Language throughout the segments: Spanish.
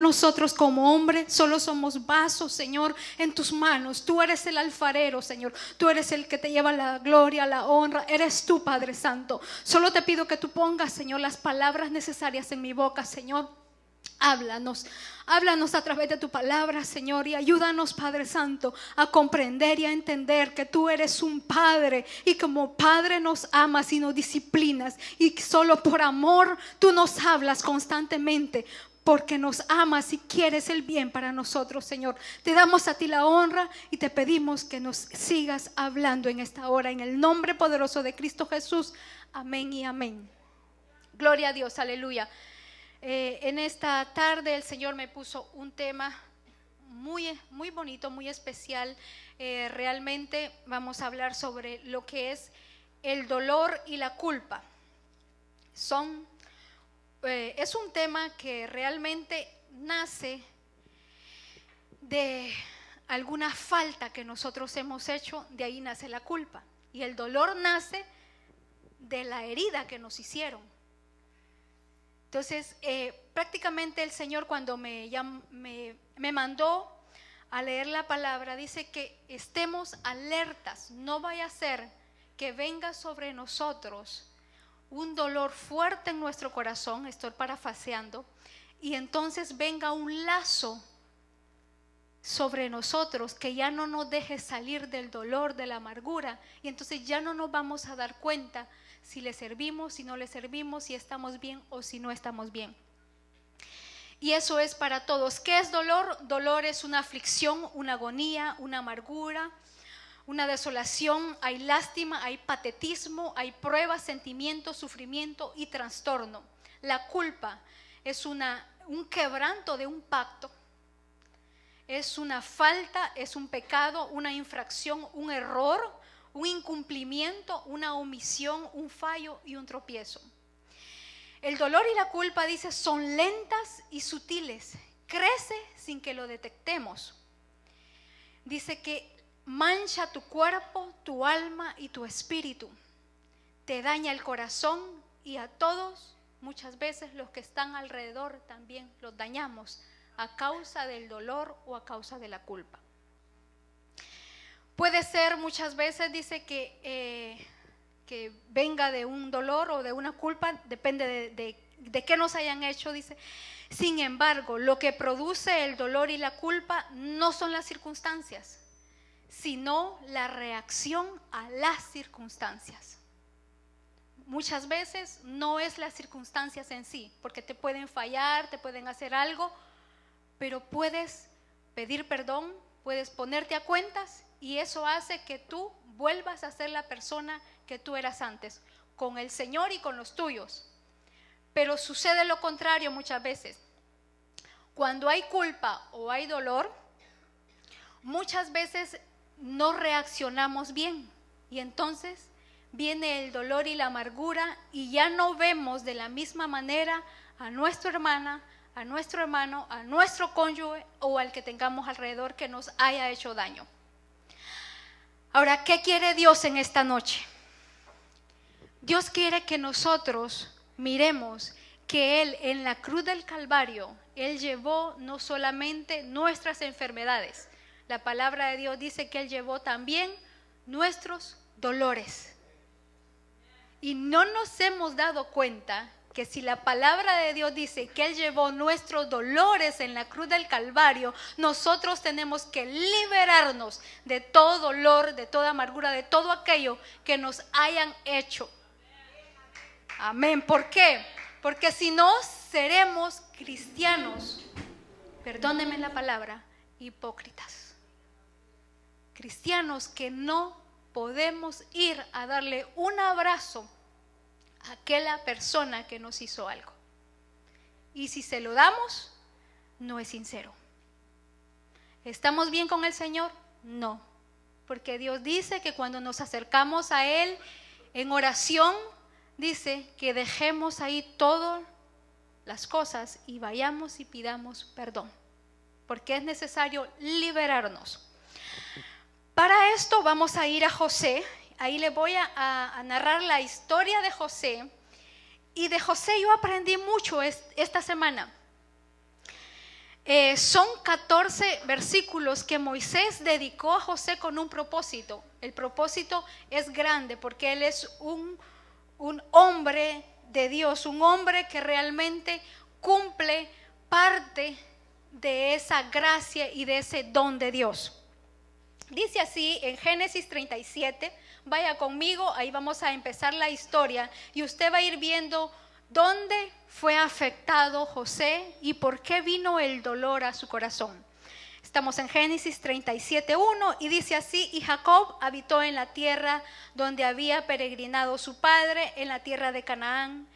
nosotros como hombres solo somos vasos, Señor, en tus manos. Tú eres el alfarero, Señor. Tú eres el que te lleva la gloria, la honra. Eres tú, Padre Santo. Solo te pido que tú pongas, Señor, las palabras necesarias en mi boca, Señor. Háblanos a través de tu palabra, Señor, y ayúdanos, Padre Santo, a comprender y a entender que tú eres un Padre, y como Padre nos amas y nos disciplinas, y solo por amor tú nos hablas constantemente, porque nos amas y quieres el bien para nosotros, Señor. Te damos a ti la honra y te pedimos que nos sigas hablando en esta hora, en el nombre poderoso de Cristo Jesús. Amén y amén. Gloria a Dios, aleluya. En esta tarde el Señor me puso un tema muy, muy bonito, muy especial. Realmente vamos a hablar sobre lo que es el dolor y la culpa. Es un tema que realmente nace de alguna falta que nosotros hemos hecho, de ahí nace la culpa. Y el dolor nace de la herida que nos hicieron. Entonces, prácticamente el Señor cuando me mandó a leer la palabra, dice que estemos alertas, no vaya a ser que venga sobre nosotros un dolor fuerte en nuestro corazón, estoy parafaseando, y entonces venga un lazo sobre nosotros que ya no nos deje salir del dolor, de la amargura, y entonces ya no nos vamos a dar cuenta si le servimos, si no le servimos, si estamos bien o si no estamos bien. Y eso es para todos. ¿Qué es dolor? Dolor es una aflicción, una agonía, una amargura, una desolación. Hay lástima, hay patetismo, hay pruebas, sentimiento, sufrimiento y trastorno. La culpa es un quebranto de un pacto. Es una falta, es un pecado, una infracción, un error, un incumplimiento, una omisión, un fallo y un tropiezo. El dolor y la culpa, dice, son lentas y sutiles. Crece sin que lo detectemos. Dice que mancha tu cuerpo, tu alma y tu espíritu. Te daña el corazón y a todos, muchas veces los que están alrededor también los dañamos a causa del dolor o a causa de la culpa. Puede ser muchas veces, dice que venga de un dolor o de una culpa, depende de qué nos hayan hecho, dice. Sin embargo, lo que produce el dolor y la culpa no son las circunstancias, sino la reacción a las circunstancias. Muchas veces no es las circunstancias en sí, porque te pueden fallar, te pueden hacer algo, pero puedes pedir perdón, puedes ponerte a cuentas y eso hace que tú vuelvas a ser la persona que tú eras antes, con el Señor y con los tuyos. Pero sucede lo contrario muchas veces. Cuando hay culpa o hay dolor, muchas veces no reaccionamos bien y entonces viene el dolor y la amargura y ya no vemos de la misma manera a nuestra hermana, a nuestro hermano, a nuestro cónyuge o al que tengamos alrededor que nos haya hecho daño. Ahora, ¿qué quiere Dios en esta noche? Dios quiere que nosotros miremos que Él en la cruz del Calvario, Él llevó no solamente nuestras enfermedades. La palabra de Dios dice que Él llevó también nuestros dolores. Y no nos hemos dado cuenta que si la palabra de Dios dice que Él llevó nuestros dolores en la cruz del Calvario, nosotros tenemos que liberarnos de todo dolor, de toda amargura, de todo aquello que nos hayan hecho. Amén. ¿Por qué? Porque si no, seremos cristianos, perdónenme la palabra, hipócritas. Cristianos que no podemos ir a darle un abrazo a aquella persona que nos hizo algo. Y si se lo damos, no es sincero. ¿Estamos bien con el Señor? No. Porque Dios dice que cuando nos acercamos a Él en oración, dice que dejemos ahí todas las cosas y vayamos y pidamos perdón. Porque es necesario liberarnos. Para esto vamos a ir a José. Ahí le voy a narrar la historia de José. Y de José yo aprendí mucho esta semana. Son 14 versículos que Moisés dedicó a José con un propósito. El propósito es grande porque él es un hombre de Dios, un hombre que realmente cumple parte de esa gracia y de ese don de Dios. Dice así en Génesis 37, vaya conmigo, ahí vamos a empezar la historia y usted va a ir viendo dónde fue afectado José y por qué vino el dolor a su corazón. Estamos en Génesis 37:1 y dice así: y Jacob habitó en la tierra donde había peregrinado su padre, en la tierra de Canaán.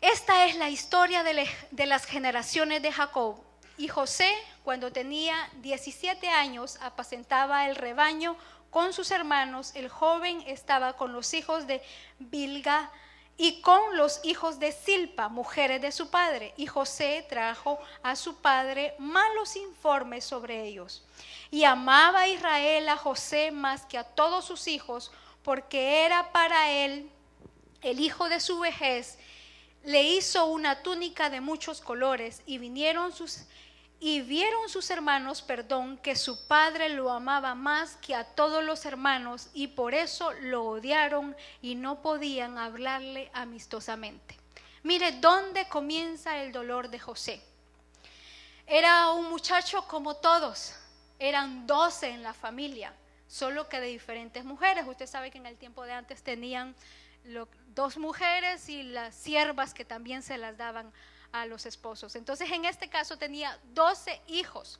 Esta es la historia de las generaciones de Jacob. Y José, cuando tenía 17 años, apacentaba el rebaño con sus hermanos. El joven estaba con los hijos de Bilga y con los hijos de Silpa, mujeres de su padre. Y José trajo a su padre malos informes sobre ellos. Y amaba a Israel a José más que a todos sus hijos, porque era para él el hijo de su vejez. Le hizo una túnica de muchos colores y vieron sus hermanos, que su padre lo amaba más que a todos los hermanos, y por eso lo odiaron y no podían hablarle amistosamente. Mire dónde comienza el dolor de José. Era un muchacho como todos, eran 12 en la familia, solo que de diferentes mujeres. Usted sabe que en el tiempo de antes tenían 2 mujeres y las siervas que también se las daban a los esposos. Entonces en este caso tenía 12 hijos,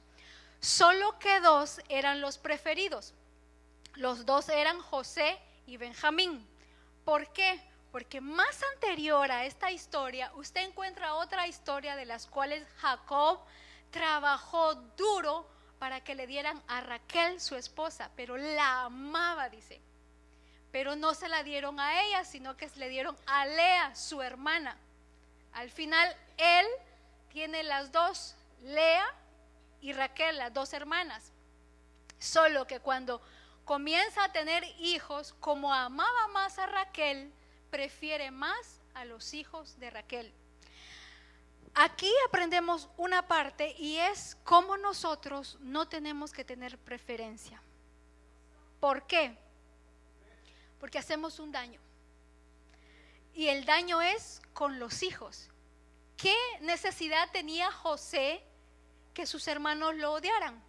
solo que 2 eran los preferidos. Los 2 eran José y Benjamín. ¿Por qué? Porque más anterior a esta historia usted encuentra otra historia de las cuales Jacob trabajó duro para que le dieran a Raquel, su esposa, pero la amaba, dice. Pero no se la dieron a ella, sino que se le dieron a Lea, su hermana. Al final él tiene las 2, Lea y Raquel, las 2 hermanas. Solo que cuando comienza a tener hijos, como amaba más a Raquel, prefiere más a los hijos de Raquel. Aquí aprendemos una parte y es cómo nosotros no tenemos que tener preferencia. ¿Por qué? Porque hacemos un daño. Y el daño es con los hijos. ¿Qué necesidad tenía José que sus hermanos lo odiaran?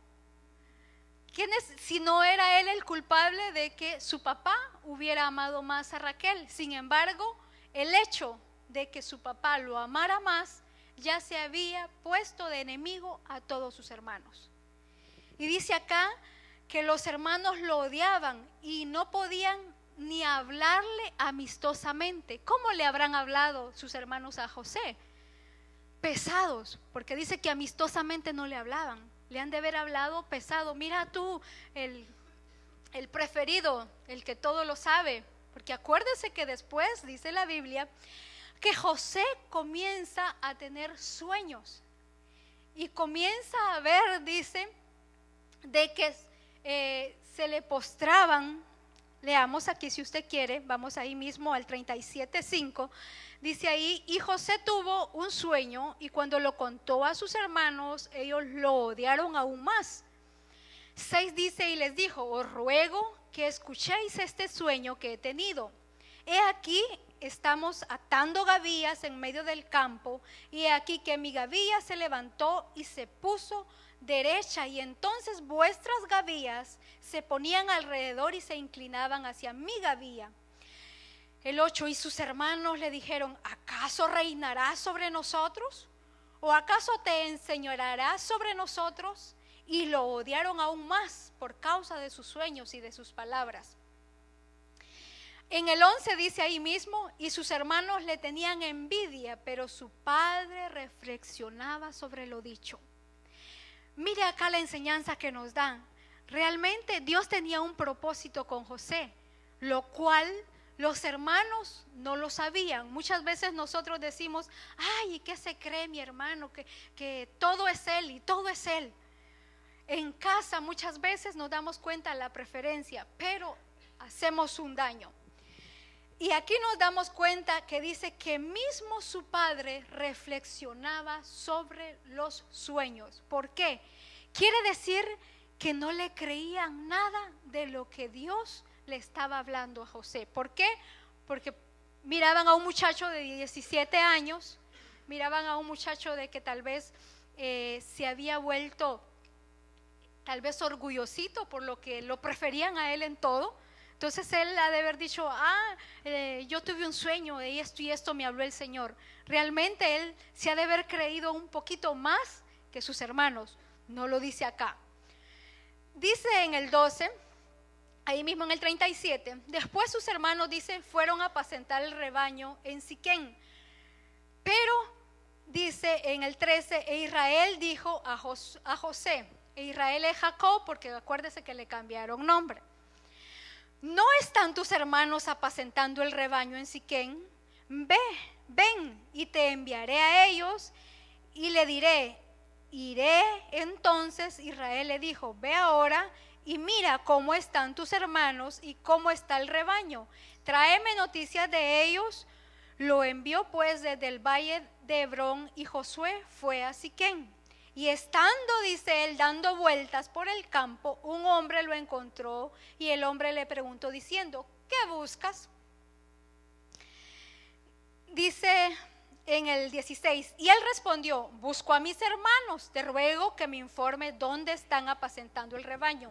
Si no era él el culpable de que su papá hubiera amado más a Raquel. Sin embargo, el hecho de que su papá lo amara más ya se había puesto de enemigo a todos sus hermanos. Y dice acá que los hermanos lo odiaban y no podían ni hablarle amistosamente. ¿Cómo le habrán hablado sus hermanos a José? Pesados, porque dice que amistosamente no le hablaban. Le han de haber hablado pesado. Mira tú, el preferido, el que todo lo sabe. Porque acuérdese que después, dice la Biblia, que José comienza a tener sueños. Y comienza a ver, dice, de que se le postraban. Leamos aquí si usted quiere, vamos ahí mismo al 37:5. Dice ahí: y José tuvo un sueño y cuando lo contó a sus hermanos, ellos lo odiaron aún más. 6 dice: y les dijo: os ruego que escuchéis este sueño que he tenido. He aquí estamos atando gavillas en medio del campo, y he aquí que mi gavilla se levantó y se puso derecha, y entonces vuestras gavillas se ponían alrededor y se inclinaban hacia mi gavilla. El 8: y sus hermanos le dijeron: ¿acaso reinarás sobre nosotros? ¿O acaso te enseñorearás sobre nosotros? Y lo odiaron aún más por causa de sus sueños y de sus palabras. En el 11 dice ahí mismo: y sus hermanos le tenían envidia, pero su padre reflexionaba sobre lo dicho. Mire acá la enseñanza que nos dan. Realmente Dios tenía un propósito con José, lo cual los hermanos no lo sabían. Muchas veces nosotros decimos: ay, ¿y qué se cree mi hermano? Que todo es él y todo es él. En casa muchas veces nos damos cuenta de la preferencia, pero hacemos un daño. Y aquí nos damos cuenta que dice que mismo su padre reflexionaba sobre los sueños. ¿Por qué? Quiere decir que no le creían nada de lo que Dios le estaba hablando a José. ¿Por qué? Porque miraban a un muchacho de 17 años, miraban a un muchacho de que tal vez se había vuelto tal vez orgullosito, por lo que lo preferían a él en todo. Entonces él ha de haber dicho, yo tuve un sueño de esto y esto me habló el Señor. Realmente él se ha de haber creído un poquito más que sus hermanos. No lo dice acá. Dice en el 12, ahí mismo en el 37, después sus hermanos, dice, fueron a apacentar el rebaño en Siquén. Pero dice en el 13, e Israel dijo a José, e Israel es Jacob, porque acuérdese que le cambiaron nombre. ¿No están tus hermanos apacentando el rebaño en Siquén? Ven y te enviaré a ellos y le diré, iré. Entonces Israel le dijo, ve ahora y mira cómo están tus hermanos y cómo está el rebaño. Tráeme noticias de ellos. Lo envió pues desde el valle de Hebrón y Josué fue a Siquén. Y estando, dice él, dando vueltas por el campo, un hombre lo encontró y el hombre le preguntó diciendo, ¿qué buscas? Dice en el 16, y él respondió, busco a mis hermanos, te ruego que me informe dónde están apacentando el rebaño.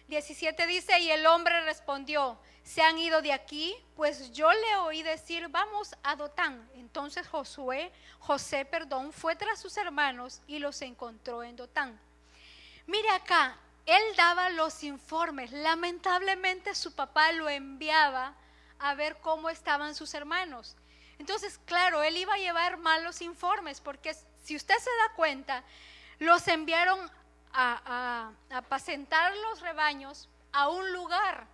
17 dice, y el hombre respondió, se han ido de aquí, pues yo le oí decir, vamos a Dotán. Entonces José fue tras sus hermanos y los encontró en Dotán. Mire acá, él daba los informes. Lamentablemente su papá lo enviaba a ver cómo estaban sus hermanos. Entonces, claro, él iba a llevar malos informes, porque si usted se da cuenta, los enviaron a apacentar los rebaños a un lugar,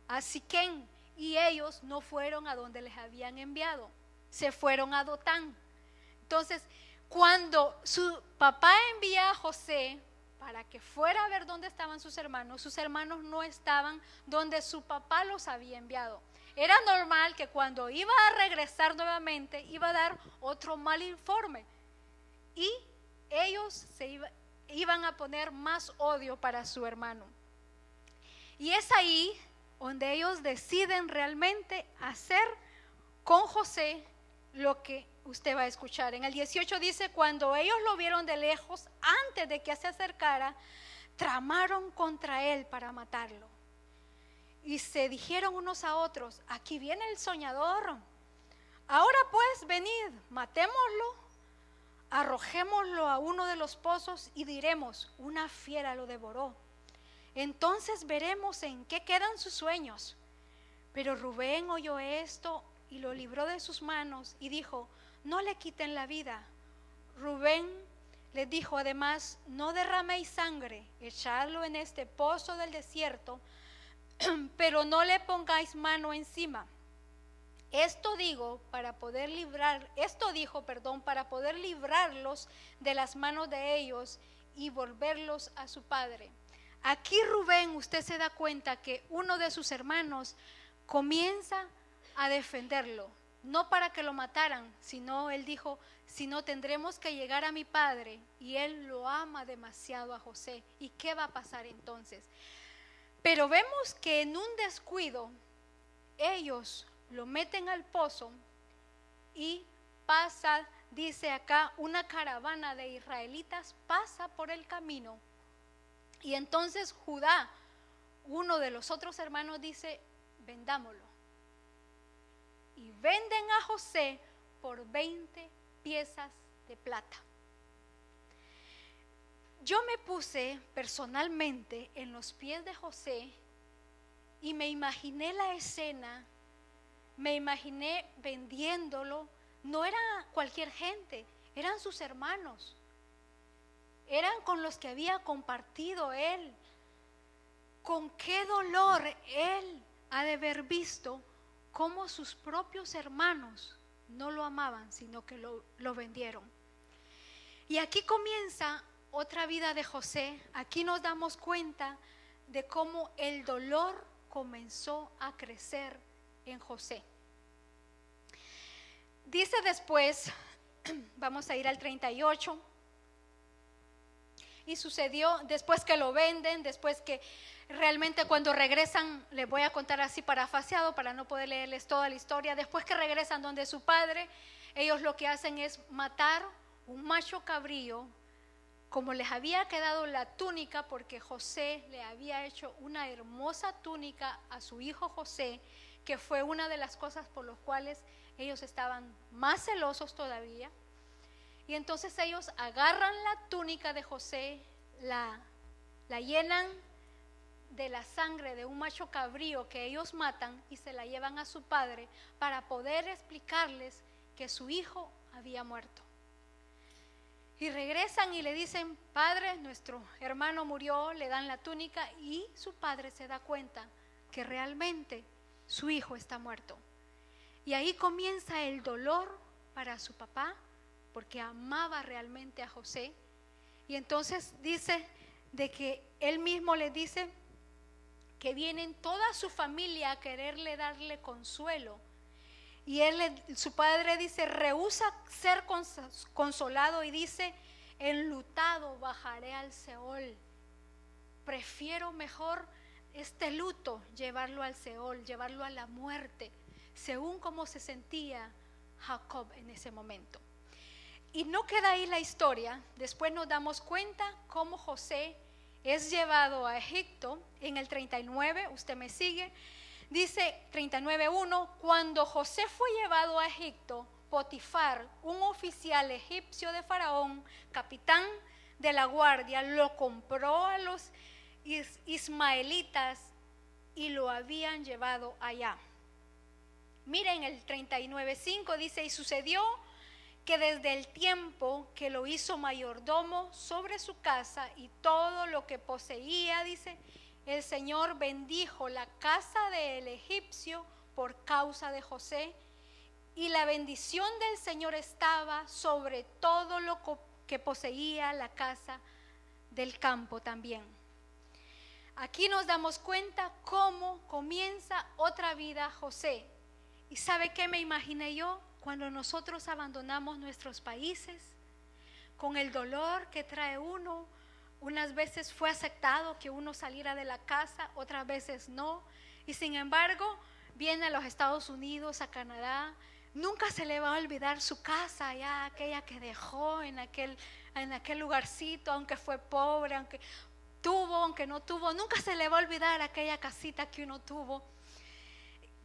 a Siquén, y ellos no fueron a donde les habían enviado, se fueron a Dotán. Entonces, cuando su papá envía a José para que fuera a ver dónde estaban sus hermanos no estaban donde su papá los había enviado. Era normal que cuando iba a regresar nuevamente iba a dar otro mal informe y ellos iban a poner más odio para su hermano. Y es ahí donde ellos deciden realmente hacer con José lo que usted va a escuchar. En el 18 dice, cuando ellos lo vieron de lejos, antes de que se acercara, tramaron contra él para matarlo. Y se dijeron unos a otros, aquí viene el soñador. Ahora pues, venid, matémoslo, arrojémoslo a uno de los pozos y diremos, una fiera lo devoró. Entonces veremos en qué quedan sus sueños. Pero Rubén oyó esto y lo libró de sus manos y dijo, no le quiten la vida. Rubén les dijo además, no derraméis sangre, echadlo en este pozo del desierto, pero no le pongáis mano encima. Esto dijo para poder librarlos de las manos de ellos y volverlos a su padre. Aquí Rubén, usted se da cuenta que uno de sus hermanos comienza a defenderlo, no para que lo mataran, sino él dijo, sino tendremos que llegar a mi padre y él lo ama demasiado a José. ¿Y qué va a pasar entonces? Pero vemos que en un descuido ellos lo meten al pozo y pasa, dice acá, una caravana de israelitas pasa por el camino. Y entonces Judá, uno de los otros hermanos, dice, vendámoslo. Y venden a José por 20 piezas de plata. Yo me puse personalmente en los pies de José y me imaginé la escena, me imaginé vendiéndolo. No era cualquier gente, eran sus hermanos. Eran con los que había compartido él. Con qué dolor él ha de haber visto cómo sus propios hermanos no lo amaban, sino que lo vendieron. Y aquí comienza otra vida de José. Aquí nos damos cuenta de cómo el dolor comenzó a crecer en José. Dice después, vamos a ir al 38. Y sucedió después que lo venden, después que realmente cuando regresan, les voy a contar así parafaseado para no poder leerles toda la historia. Después que regresan donde su padre, ellos lo que hacen es matar un macho cabrío, como les había quedado la túnica, porque José le había hecho una hermosa túnica a su hijo José, que fue una de las cosas por las cuales ellos estaban más celosos todavía. Y entonces ellos agarran la túnica de José, la llenan de la sangre de un macho cabrío que ellos matan y se la llevan a su padre para poder explicarles que su hijo había muerto. Y regresan y le dicen: padre, nuestro hermano murió, le dan la túnica, y su padre se da cuenta que realmente su hijo está muerto. Y ahí comienza el dolor para su papá, porque amaba realmente a José. Y entonces dice de que él mismo le dice que vienen toda su familia a quererle darle consuelo. Y su padre dice, rehúsa ser consolado y dice: enlutado bajaré al Seol. Prefiero mejor este luto llevarlo al Seol, llevarlo a la muerte, según cómo se sentía Jacob en ese momento. Y no queda ahí la historia. Después nos damos cuenta cómo José es llevado a Egipto en el 39, usted me sigue. Dice 39:1, cuando José fue llevado a Egipto, Potifar, un oficial egipcio de Faraón, capitán de la guardia, lo compró a los ismaelitas y lo habían llevado allá. Miren el 39:5, dice: y sucedió que desde el tiempo que lo hizo mayordomo sobre su casa y todo lo que poseía, dice, el Señor bendijo la casa del egipcio por causa de José, y la bendición del Señor estaba sobre todo lo que poseía la casa del campo también. Aquí nos damos cuenta cómo comienza otra vida José. ¿Y sabe qué me imaginé yo? Cuando nosotros abandonamos nuestros países, con el dolor que trae uno, unas veces fue aceptado que uno saliera de la casa, otras veces no, y sin embargo viene a los Estados Unidos, a Canadá, nunca se le va a olvidar su casa allá, aquella que dejó en aquel lugarcito, aunque fue pobre, aunque tuvo, aunque no tuvo, nunca se le va a olvidar aquella casita que uno tuvo.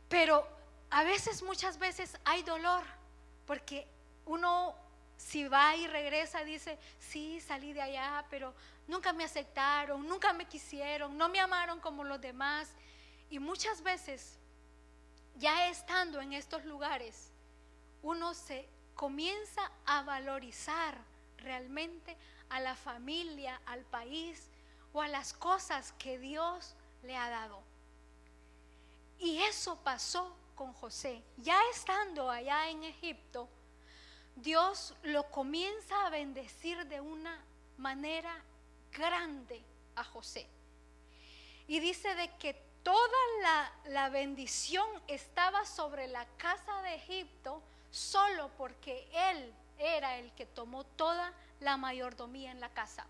Pero a veces, muchas veces hay dolor, porque uno, si va y regresa, dice: sí, salí de allá, pero nunca me aceptaron, nunca me quisieron, no me amaron como los demás. Y muchas veces, ya estando en estos lugares, uno se comienza a valorizar realmente a la familia, al país o a las cosas que Dios le ha dado. Y eso pasó con José. Ya estando allá en Egipto, Dios lo comienza a bendecir de una manera grande a José. Y dice de que toda la bendición estaba sobre la casa de Egipto solo porque él era el que tomó toda la mayordomía en la casa.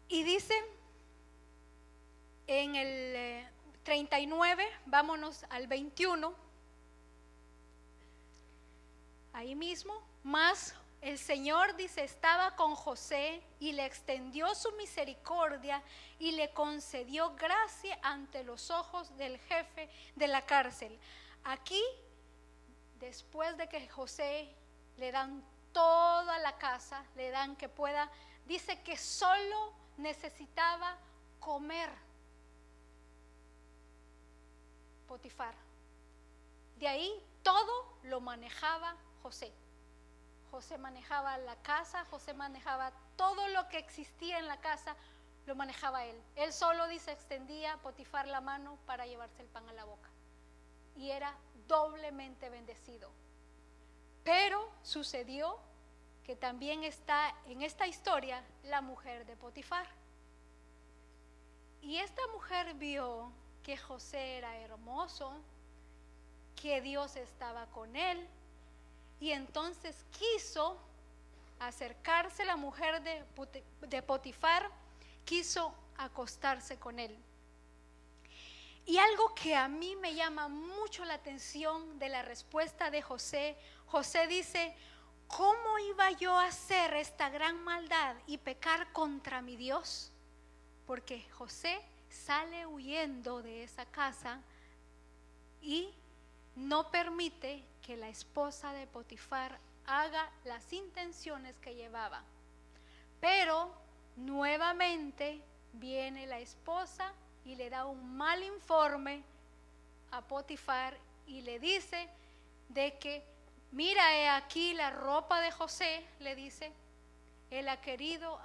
Y dice en el 39, vámonos al 21, ahí mismo, más el Señor, dice, estaba con José y le extendió su misericordia y le concedió gracia ante los ojos del jefe de la cárcel. Aquí, después de que José le dan toda la casa, le dan que pueda, dice que solo necesitaba comer. Potifar. De ahí todo lo manejaba José. José manejaba la casa, José manejaba todo lo que existía en la casa, lo manejaba él. Él solo, dice, extendía Potifar la mano para llevarse el pan a la boca. Y era doblemente bendecido. Pero sucedió que también está en esta historia la mujer de Potifar. Y esta mujer vio que José era hermoso, que Dios estaba con él, y entonces quiso acercarse la mujer de Potifar, quiso acostarse con él. Y algo que a mí me llama mucho la atención de la respuesta de José, José dice: ¿cómo iba yo a hacer esta gran maldad y pecar contra mi Dios? Porque José sale huyendo de esa casa y no permite que la esposa de Potifar haga las intenciones que llevaba. Pero nuevamente viene la esposa y le da un mal informe a Potifar y le dice de que, mira, he aquí la ropa de José, le dice, él ha querido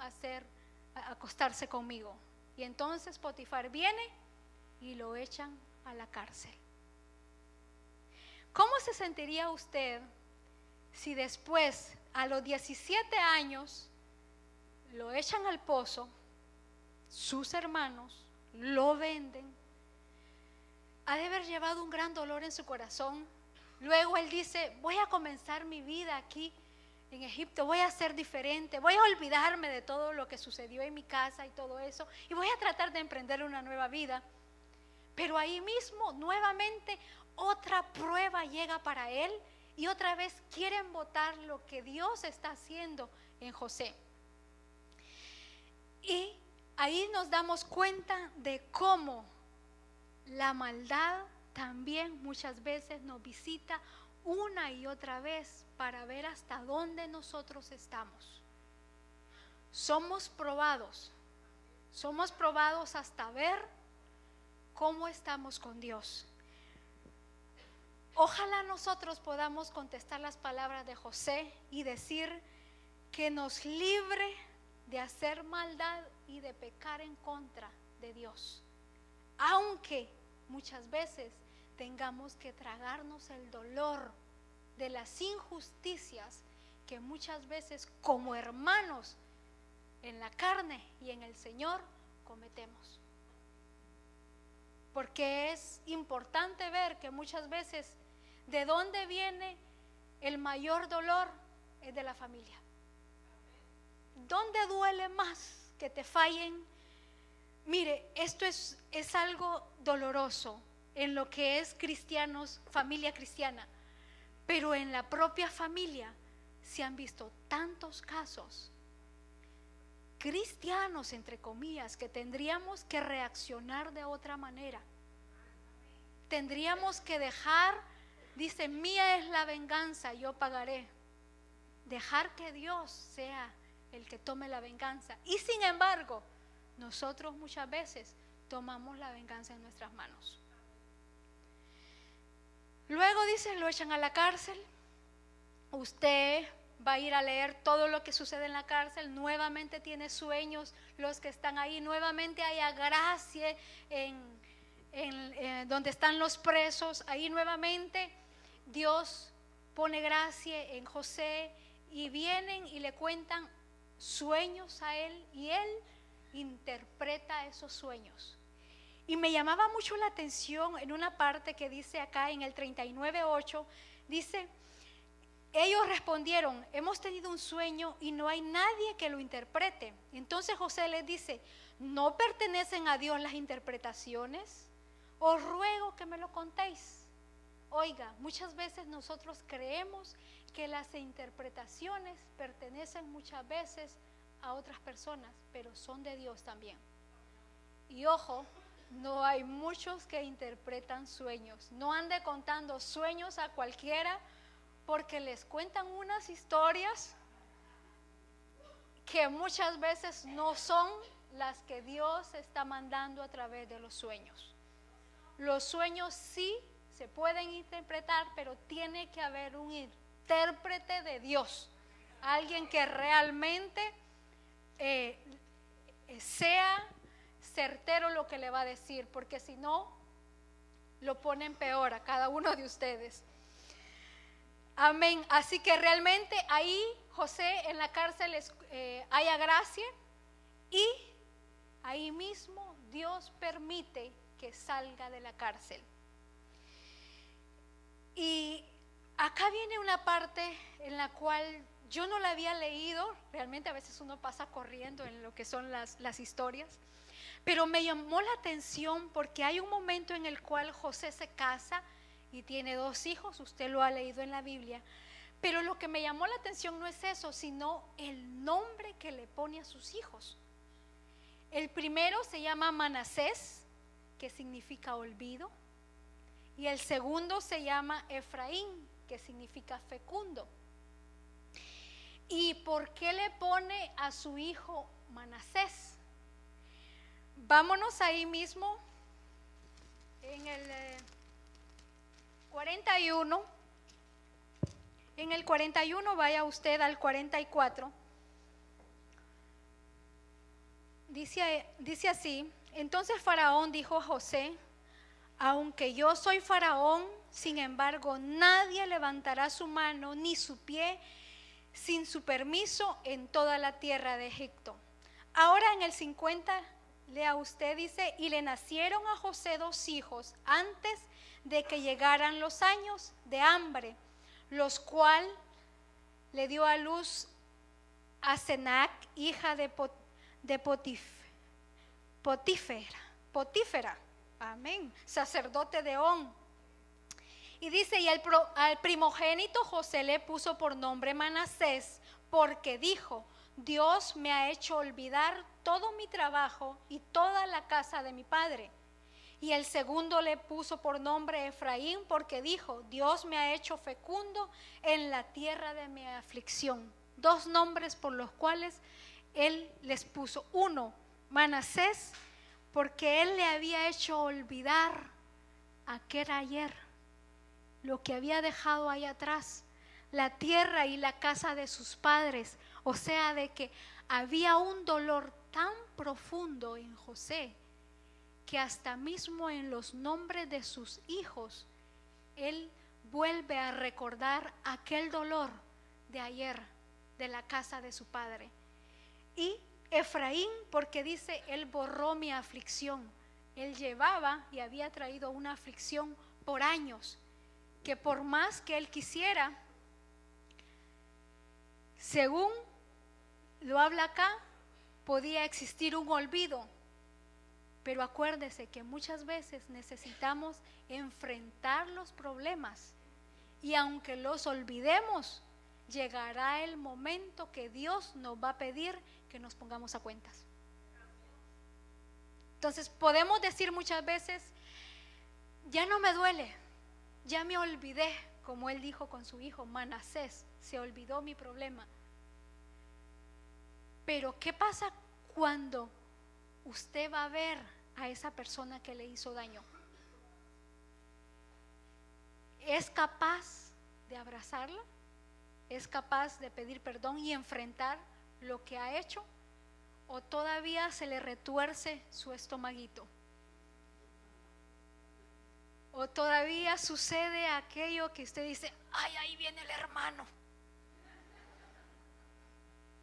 acostarse conmigo. Y entonces Potifar viene y lo echan a la cárcel. ¿Cómo se sentiría usted si después, a los 17 años, lo echan al pozo, sus hermanos lo venden? Ha de haber llevado un gran dolor en su corazón. Luego él dice: voy a comenzar mi vida aquí en Egipto, voy a ser diferente, voy a olvidarme de todo lo que sucedió en mi casa y todo eso, y voy a tratar de emprender una nueva vida. Pero ahí mismo, nuevamente, otra prueba llega para él, y otra vez quieren botar lo que Dios está haciendo en José. Y ahí nos damos cuenta de cómo la maldad también muchas veces nos visita una y otra vez para ver hasta dónde nosotros estamos. Somos probados hasta ver cómo estamos con Dios. Ojalá nosotros podamos contestar las palabras de José y decir que nos libre de hacer maldad y de pecar en contra de Dios, aunque muchas veces tengamos que tragarnos el dolor de las injusticias que muchas veces como hermanos en la carne y en el Señor cometemos. Porque es importante ver que muchas veces de dónde viene el mayor dolor es de la familia. ¿Dónde duele más que te fallen? Mire, esto es algo doloroso en lo que es cristianos, familia cristiana, pero en la propia familia se han visto tantos casos cristianos, entre comillas, que tendríamos que reaccionar de otra manera. Tendríamos que dejar, dice, mía es la venganza, yo pagaré. Dejar que Dios sea el que tome la venganza. Y sin embargo, nosotros muchas veces tomamos la venganza en nuestras manos. Luego dice, lo echan a la cárcel. Usted va a ir a leer todo lo que sucede en la cárcel. Nuevamente tiene sueños los que están ahí. Nuevamente hay gracia en donde están los presos. Ahí nuevamente Dios pone gracia en José y vienen y le cuentan sueños a él y él interpreta esos sueños. Y me llamaba mucho la atención en una parte que dice acá en el 39:8, dice: ellos respondieron, hemos tenido un sueño y no hay nadie que lo interprete. Entonces José les dice, ¿no pertenecen a Dios las interpretaciones? Os ruego que me lo contéis. Oiga, muchas veces nosotros creemos que las interpretaciones pertenecen muchas veces a otras personas, pero son de Dios también. Y ojo, no hay muchos que interpretan sueños. No ande contando sueños a cualquiera, porque les cuentan unas historias que muchas veces no son las que Dios está mandando a través de los sueños. Los sueños sí se pueden interpretar, pero tiene que haber un intérprete de Dios, alguien que realmente sea certero lo que le va a decir, porque si no, lo ponen peor a cada uno de ustedes. Amén. Así que realmente ahí José en la cárcel haya gracia, y ahí mismo Dios permite que salga de la cárcel. Y acá viene una parte en la cual yo no la había leído, realmente a veces uno pasa corriendo en lo que son las historias, pero me llamó la atención porque hay un momento en el cual José se casa y tiene 2 hijos, usted lo ha leído en la Biblia, pero lo que me llamó la atención no es eso, sino el nombre que le pone a sus hijos. El primero se llama Manasés, que significa olvido, y el segundo se llama Efraín, que significa fecundo. ¿Y por qué le pone a su hijo Manasés? Vámonos ahí mismo en el 41. En el 41 vaya usted al 44. Dice así: entonces Faraón dijo a José: aunque yo soy Faraón, sin embargo nadie levantará su mano ni su pie sin su permiso en toda la tierra de Egipto. Ahora en el 50, lea usted, dice: y le nacieron a José 2 hijos antes de que llegaran los años de hambre, los cuales le dio a luz a Senac, hija de Potífera, amén, sacerdote de On. Y dice: y al primogénito José le puso por nombre Manasés, porque dijo: Dios me ha hecho olvidar todo mi trabajo y toda la casa de mi padre. Y el segundo le puso por nombre Efraín, porque dijo: Dios me ha hecho fecundo en la tierra de mi aflicción. 2 nombres por los cuales él les puso. Uno, Manasés, porque él le había hecho olvidar aquel ayer, lo que había dejado ahí atrás, la tierra y la casa de sus padres. O sea, de que había un dolor tan profundo en José que hasta mismo en los nombres de sus hijos él vuelve a recordar aquel dolor de ayer, de la casa de su padre. Y Efraín, porque dice: él borró mi aflicción. Él llevaba y había traído una aflicción por años, que por más que él quisiera, según lo habla acá, podía existir un olvido. Pero acuérdese que muchas veces necesitamos enfrentar los problemas, y aunque los olvidemos, llegará el momento que Dios nos va a pedir que nos pongamos a cuentas. Entonces podemos decir muchas veces: ya no me duele, ya me olvidé, como él dijo con su hijo Manasés, se olvidó mi problema. Pero ¿qué pasa cuando usted va a ver a esa persona que le hizo daño? ¿Es capaz de abrazarla? ¿Es capaz de pedir perdón y enfrentar lo que ha hecho? ¿O todavía se le retuerce su estomaguito? ¿O todavía sucede aquello que usted dice: ay, ahí viene el hermano?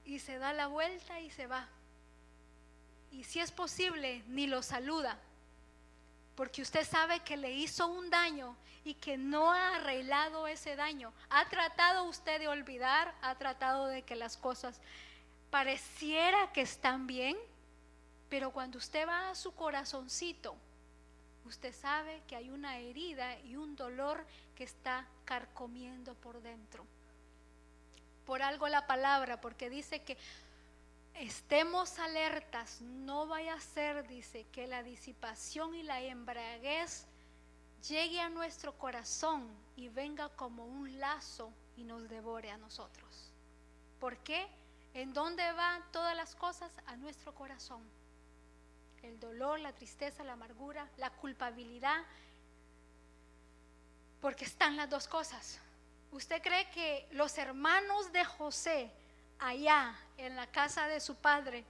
Y se da la vuelta y se va. Y si es posible, ni lo saluda, porque usted sabe que le hizo un daño y que no ha arreglado ese daño. Ha tratado usted de olvidar, ha tratado de que las cosas pareciera que están bien, pero cuando usted va a su corazoncito, usted sabe que hay una herida y un dolor que está carcomiendo por dentro. Por algo la palabra, porque dice que estemos alertas, no vaya a ser, dice, que la disipación y la embriaguez llegue a nuestro corazón y venga como un lazo y nos devore a nosotros. ¿Por qué? ¿En dónde van todas las cosas? A nuestro corazón. El dolor, la tristeza, la amargura, la culpabilidad, porque están las 2 cosas. ¿Usted cree que los hermanos de José allá en la casa de su padre,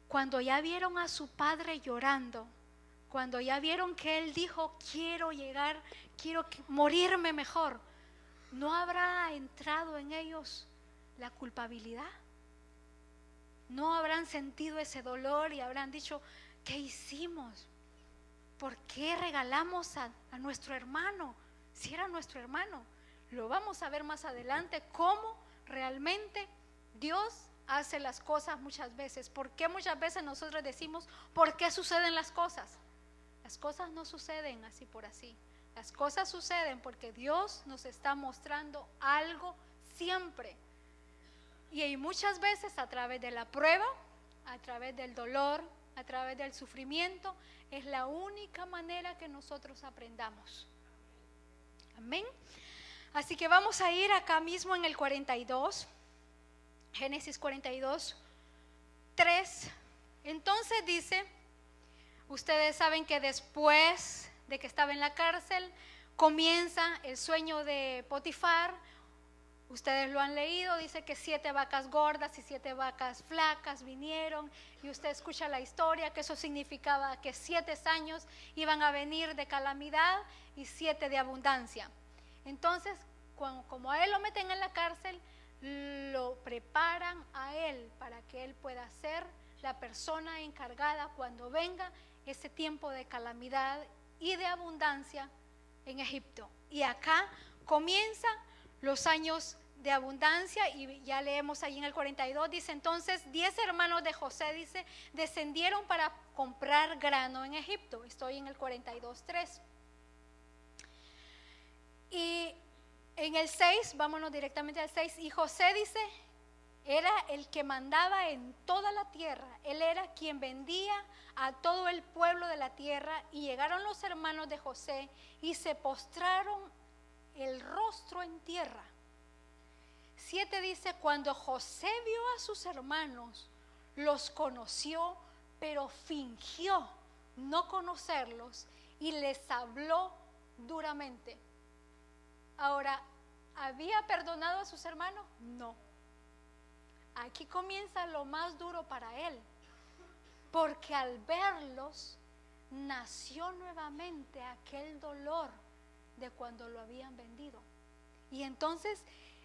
cuando ya vieron a su padre llorando, cuando ya vieron que él dijo: quiero morirme mejor, no habrá entrado en ellos la culpabilidad? ¿No habrán sentido ese dolor y habrán dicho: ¿qué hicimos? ¿Por qué regalamos a nuestro hermano? si era nuestro hermano. Lo vamos a ver más adelante, cómo realmente Dios hace las cosas muchas veces. ¿Por qué muchas veces nosotros decimos, ¿por qué suceden las cosas? Las cosas no suceden así por así. Las cosas suceden porque Dios nos está mostrando algo siempre. Y hay muchas veces a través de la prueba, a través del dolor, a través del sufrimiento, es la única manera que nosotros aprendamos. Amén. Así que vamos a ir acá mismo en el 42, Génesis 42, 3. Entonces dice, ustedes saben que después de que estaba en la cárcel, comienza el sueño de Potifar. Ustedes lo han leído, dice que 7 vacas gordas y 7 vacas flacas vinieron, y usted escucha la historia, que eso significaba que 7 años iban a venir de calamidad y 7 de abundancia. Entonces, como a él lo meten en la cárcel, lo preparan a él para que él pueda ser la persona encargada cuando venga ese tiempo de calamidad y de abundancia en Egipto. Y acá comienza los años de abundancia, y ya leemos ahí en el 42, dice, entonces 10 hermanos de José, dice, descendieron para comprar grano en Egipto. Estoy en el 42:3. Y en el 6, vámonos directamente al 6, y José, dice, era el que mandaba en toda la tierra. Él era quien vendía a todo el pueblo de la tierra. Y llegaron los hermanos de José y se postraron el rostro en tierra. 7 dice, cuando José vio a sus hermanos, los conoció, pero fingió no conocerlos y les habló duramente. Ahora, ¿había perdonado a sus hermanos? No. Aquí comienza lo más duro para él, porque al verlos nació nuevamente aquel dolor de cuando lo habían vendido. Y entonces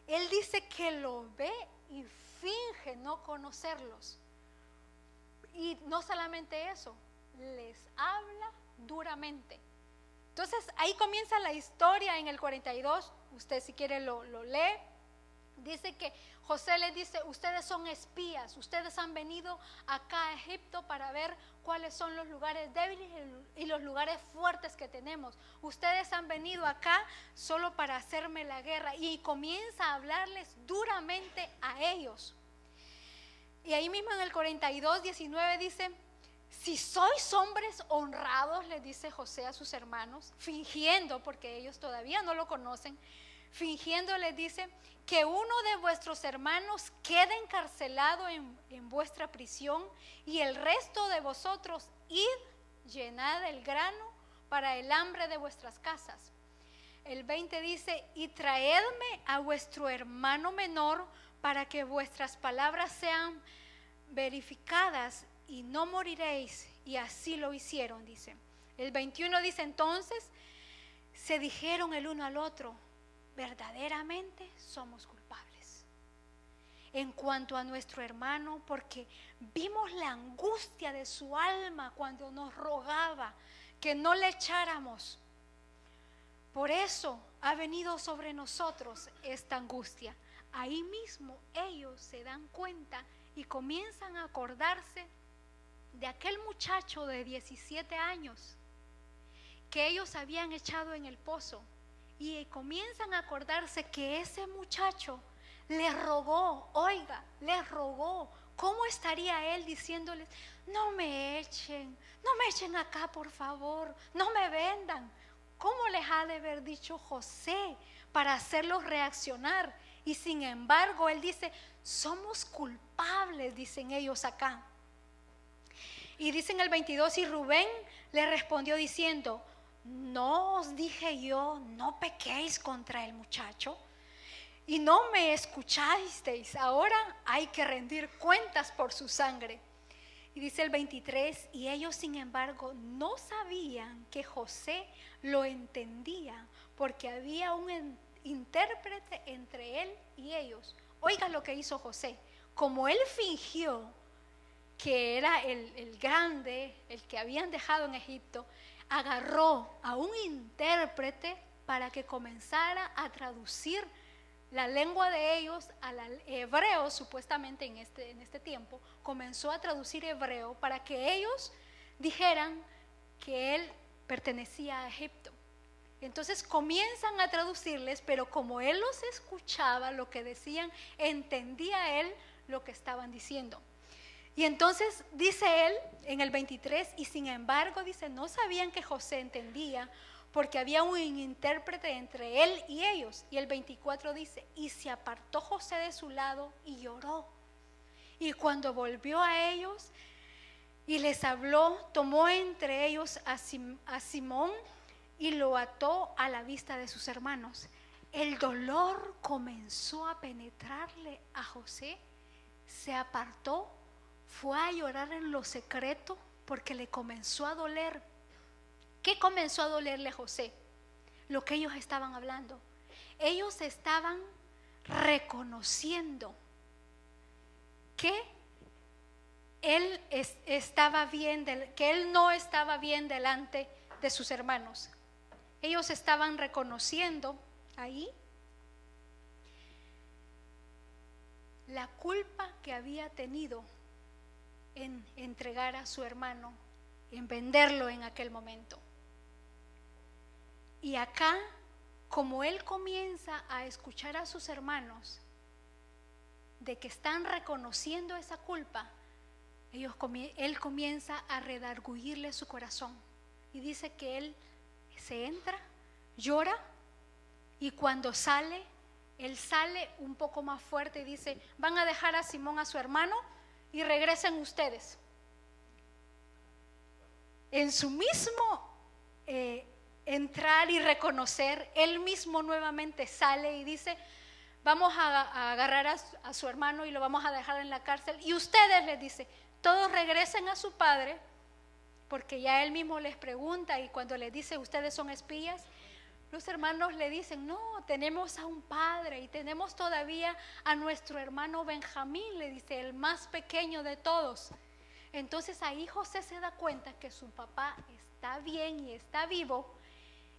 él dice que lo ve y finge no conocerlos. Y no solamente eso, les habla duramente. Entonces ahí comienza la historia en el 42. Usted si quiere lo lee. Dice que José les dice, ustedes son espías, ustedes han venido acá a Egipto para ver cuáles son los lugares débiles y los lugares fuertes que tenemos. Ustedes han venido acá solo para hacerme la guerra. Y comienza a hablarles duramente a ellos. Y ahí mismo en el 42:19 dice, si sois hombres honrados, les dice José a sus hermanos, fingiendo, porque ellos todavía no lo conocen, fingiendo les dice, que uno de vuestros hermanos quede encarcelado en vuestra prisión, y el resto de vosotros id, llenad el grano para el hambre de vuestras casas. El 20 dice, y traedme a vuestro hermano menor para que vuestras palabras sean verificadas y no moriréis. Y así lo hicieron, dice. El 21 dice, entonces se dijeron el uno al otro, verdaderamente somos culpables en cuanto a nuestro hermano, porque vimos la angustia de su alma cuando nos rogaba que no le echáramos. Por eso ha venido sobre nosotros esta angustia. Ahí mismo ellos se dan cuenta y comienzan a acordarse de aquel muchacho de 17 años que ellos habían echado en el pozo. Y comienzan a acordarse que ese muchacho les rogó, les rogó. ¿Cómo estaría él diciéndoles, no me echen acá por favor, no me vendan? ¿Cómo les ha de haber dicho José para hacerlos reaccionar? Y sin embargo él dice, somos culpables, dicen ellos acá. Y dicen el 22, y Rubén le respondió diciendo, ¿no os dije yo, no pequéis contra el muchacho? Y no me escuchasteis. Ahora hay que rendir cuentas por su sangre. Y dice el 23, y ellos sin embargo no sabían que José lo entendía, porque había un intérprete entre él y ellos. Oiga lo que hizo José. Como él fingió que era el grande, el que habían dejado en Egipto, agarró a un intérprete para que comenzara a traducir la lengua de ellos al hebreo. Supuestamente en este tiempo comenzó a traducir hebreo para que ellos dijeran que él pertenecía a Egipto. Entonces comienzan a traducirles, pero como él los escuchaba, lo que decían, entendía él lo que estaban diciendo. Y entonces dice él en el 23, y sin embargo dice, no sabían que José entendía, porque había un intérprete entre él y ellos. Y el 24 dice, y se apartó José de su lado y lloró. Y cuando volvió a ellos y les habló, tomó entre ellos a Simón y lo ató a la vista de sus hermanos. El dolor comenzó a penetrarle a José, se apartó, fue a llorar en lo secreto porque le comenzó a doler. ¿Qué comenzó a dolerle a José? Lo que ellos estaban hablando. Ellos estaban reconociendo que él estaba bien, que él no estaba bien delante de sus hermanos. Ellos estaban reconociendo ahí la culpa que había tenido en entregar a su hermano, en venderlo en aquel momento. Y acá, como él comienza a escuchar a sus hermanos de que están reconociendo esa culpa, él comienza a redarguirle su corazón. Y dice que él se entra, llora, y cuando sale, él sale un poco más fuerte y dice, van a dejar a Simón, a su hermano, y regresen ustedes. En su mismo entrar y reconocer, él mismo nuevamente sale y dice, vamos a agarrar a su hermano y lo vamos a dejar en la cárcel, y ustedes, les dice, todos regresen a su padre, porque ya él mismo les pregunta, y cuando les dice, ustedes son espías, los hermanos le dicen, no, tenemos a un padre y tenemos todavía a nuestro hermano Benjamín, le dice, el más pequeño de todos. Entonces ahí José se da cuenta que su papá está bien y está vivo,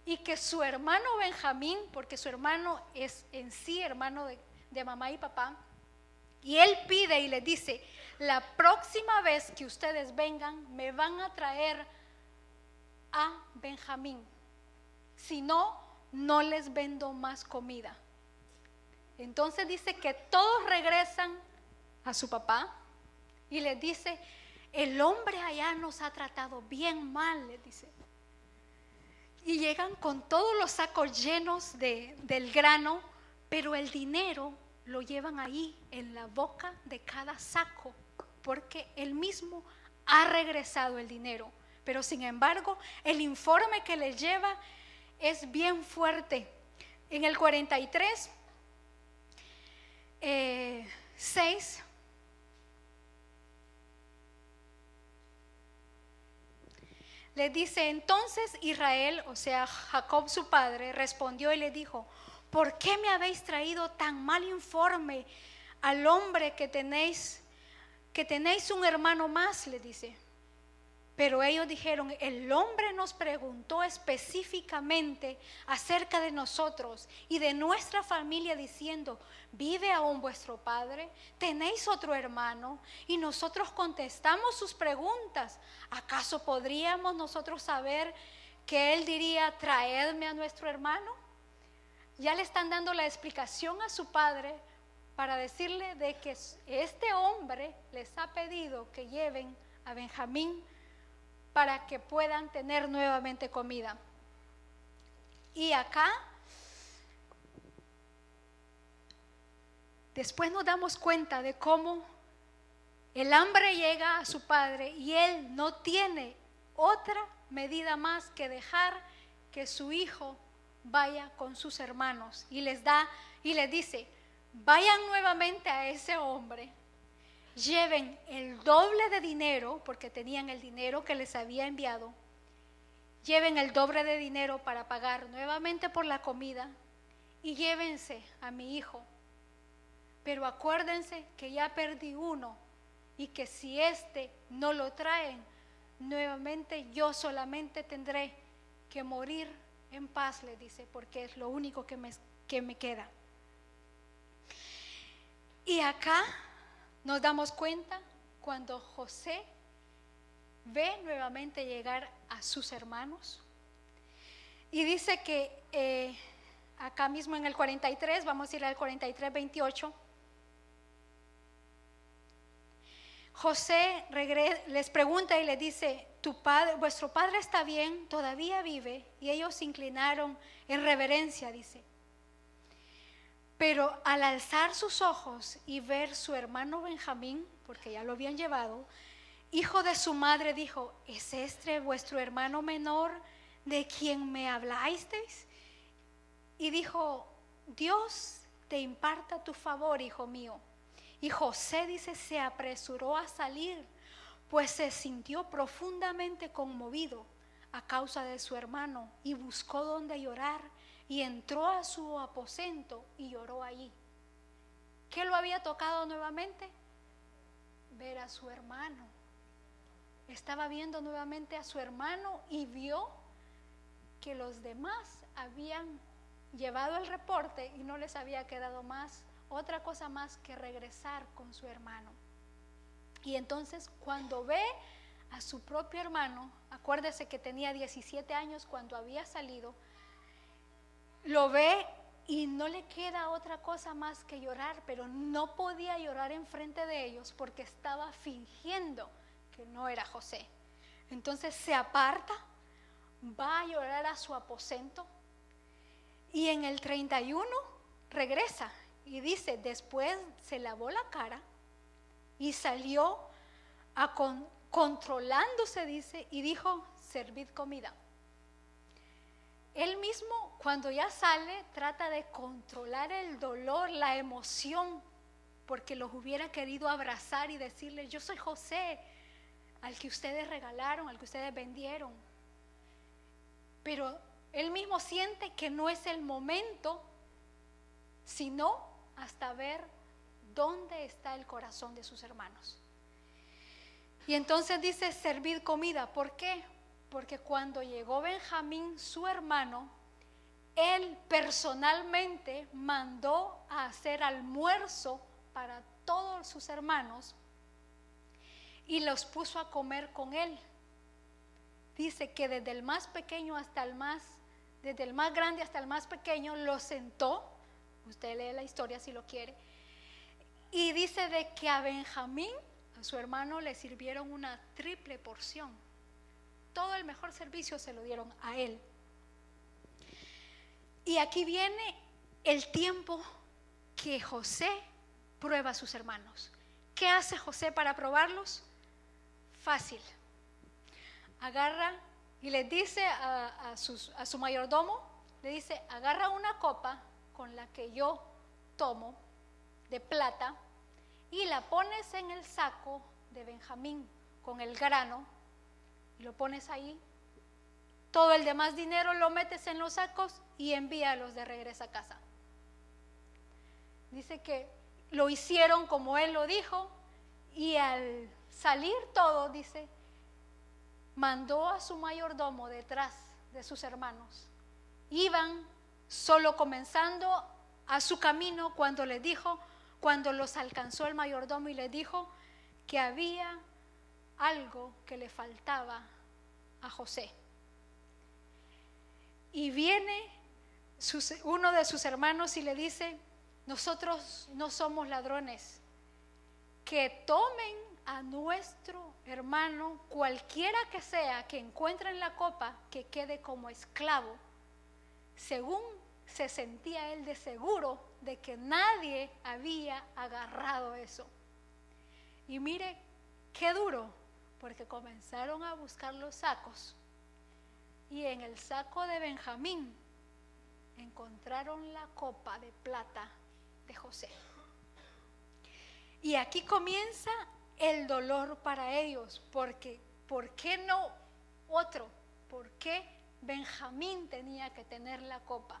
y que su hermano Benjamín, porque su hermano es en sí hermano de mamá y papá, y él pide y le dice, la próxima vez que ustedes vengan, me van a traer a Benjamín, si no, no les vendo más comida. Entonces dice que todos regresan a su papá y les dice, el hombre allá nos ha tratado bien mal, les dice. Y llegan con todos los sacos llenos del grano, pero el dinero lo llevan ahí en la boca de cada saco, porque él mismo ha regresado el dinero. Pero sin embargo, el informe que les lleva es bien fuerte. En el 43, 6, le dice, entonces Israel, o sea Jacob su padre, respondió y le dijo, ¿por qué me habéis traído tan mal informe al hombre que tenéis un hermano más? Le dice. Pero ellos dijeron, el hombre nos preguntó específicamente acerca de nosotros y de nuestra familia diciendo, ¿vive aún vuestro padre? ¿Tenéis otro hermano? Y nosotros contestamos sus preguntas. ¿Acaso podríamos nosotros saber que él diría, traedme a nuestro hermano? Ya le están dando la explicación a su padre para decirle de que este hombre les ha pedido que lleven a Benjamín para que puedan tener nuevamente comida. Y acá, después nos damos cuenta de cómo el hambre llega a su padre y él no tiene otra medida más que dejar que su hijo vaya con sus hermanos, y les dice, vayan nuevamente a ese hombre, lleven el doble de dinero, porque tenían el dinero que les había enviado, lleven el doble de dinero para pagar nuevamente por la comida, y llévense a mi hijo, pero acuérdense que ya perdí uno, y que si no lo traen nuevamente, yo solamente tendré que morir en paz, le dice, porque es lo único que me queda. Y acá nos damos cuenta cuando José ve nuevamente llegar a sus hermanos. Y dice que acá mismo en el 43, vamos a ir al 43, 28. José les pregunta y les dice: vuestro padre está bien, todavía vive. Y ellos se inclinaron en reverencia, dice. Pero al alzar sus ojos y ver su hermano Benjamín, porque ya lo habían llevado, hijo de su madre, dijo: ¿es este vuestro hermano menor de quien me hablasteis? Y dijo: Dios te imparta tu favor, hijo mío. Y José, dice, se apresuró a salir, pues se sintió profundamente conmovido a causa de su hermano, y buscó donde llorar, y entró a su aposento y lloró allí. ¿Qué lo había tocado nuevamente? Ver a su hermano. Estaba viendo nuevamente a su hermano y vio que los demás habían llevado el reporte y no les había quedado otra cosa más que regresar con su hermano. Y entonces cuando ve a su propio hermano, acuérdese que tenía 17 años cuando había salido, lo ve y no le queda otra cosa más que llorar, pero no podía llorar enfrente de ellos porque estaba fingiendo que no era José. Entonces se aparta, va a llorar a su aposento, y en el 31 regresa y dice: después se lavó la cara y salió controlándose, dice, y dijo: servid comida. Él mismo, cuando ya sale, trata de controlar el dolor, la emoción, porque los hubiera querido abrazar y decirle: yo soy José, al que ustedes regalaron, al que ustedes vendieron. Pero él mismo siente que no es el momento, sino hasta ver dónde está el corazón de sus hermanos. Y entonces dice: servid comida. ¿Por qué? Porque cuando llegó Benjamín, su hermano, él personalmente mandó a hacer almuerzo para todos sus hermanos y los puso a comer con él. Dice que desde el más pequeño hasta desde el más grande hasta el más pequeño, los sentó. Usted lee la historia si lo quiere. Y dice de que a Benjamín, a su hermano, le sirvieron una triple porción. Todo el mejor servicio se lo dieron a él. Y aquí viene el tiempo que José prueba a sus hermanos. ¿Qué hace José para probarlos? Fácil. Agarra y les dice a su mayordomo, le dice: agarra una copa con la que yo tomo de plata y la pones en el saco de Benjamín con el grano, y lo pones ahí. Todo el demás dinero lo metes en los sacos y envíalos de regreso a casa. Dice que lo hicieron como él lo dijo, y al salir todo, dice, mandó a su mayordomo detrás de sus hermanos. Iban solo comenzando a su camino cuando los alcanzó el mayordomo y les dijo que había algo que le faltaba a José. Y viene uno de sus hermanos y le dice: nosotros no somos ladrones, que tomen a nuestro hermano, cualquiera que sea, que encuentre en la copa, que quede como esclavo. Según se sentía él de seguro de que nadie había agarrado eso. Y mire qué duro, porque comenzaron a buscar los sacos, y en el saco de Benjamín encontraron la copa de plata de José. Y aquí comienza el dolor para ellos, porque ¿por qué no otro? ¿Por qué Benjamín tenía que tener la copa?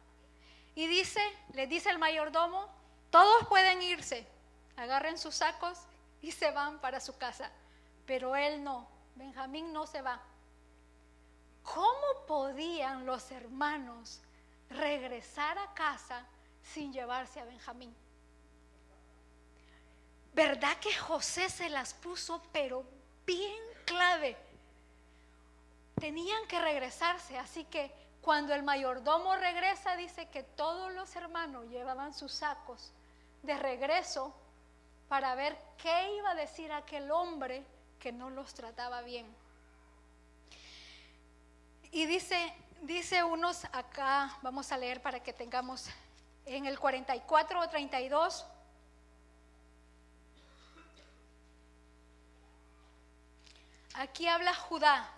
Y les dice el mayordomo: todos pueden irse, agarren sus sacos y se van para su casa, pero él no, Benjamín no se va. ¿cómo podían los hermanos regresar a casa sin llevarse a Benjamín? ¿Verdad que José se las puso pero bien clave? Tenían que regresarse, así que cuando el mayordomo regresa, dice que todos los hermanos llevaban sus sacos de regreso para ver qué iba a decir aquel hombre que no los trataba bien. Y dice unos acá, vamos a leer para que tengamos en el 44 o 32. Aquí habla Judá.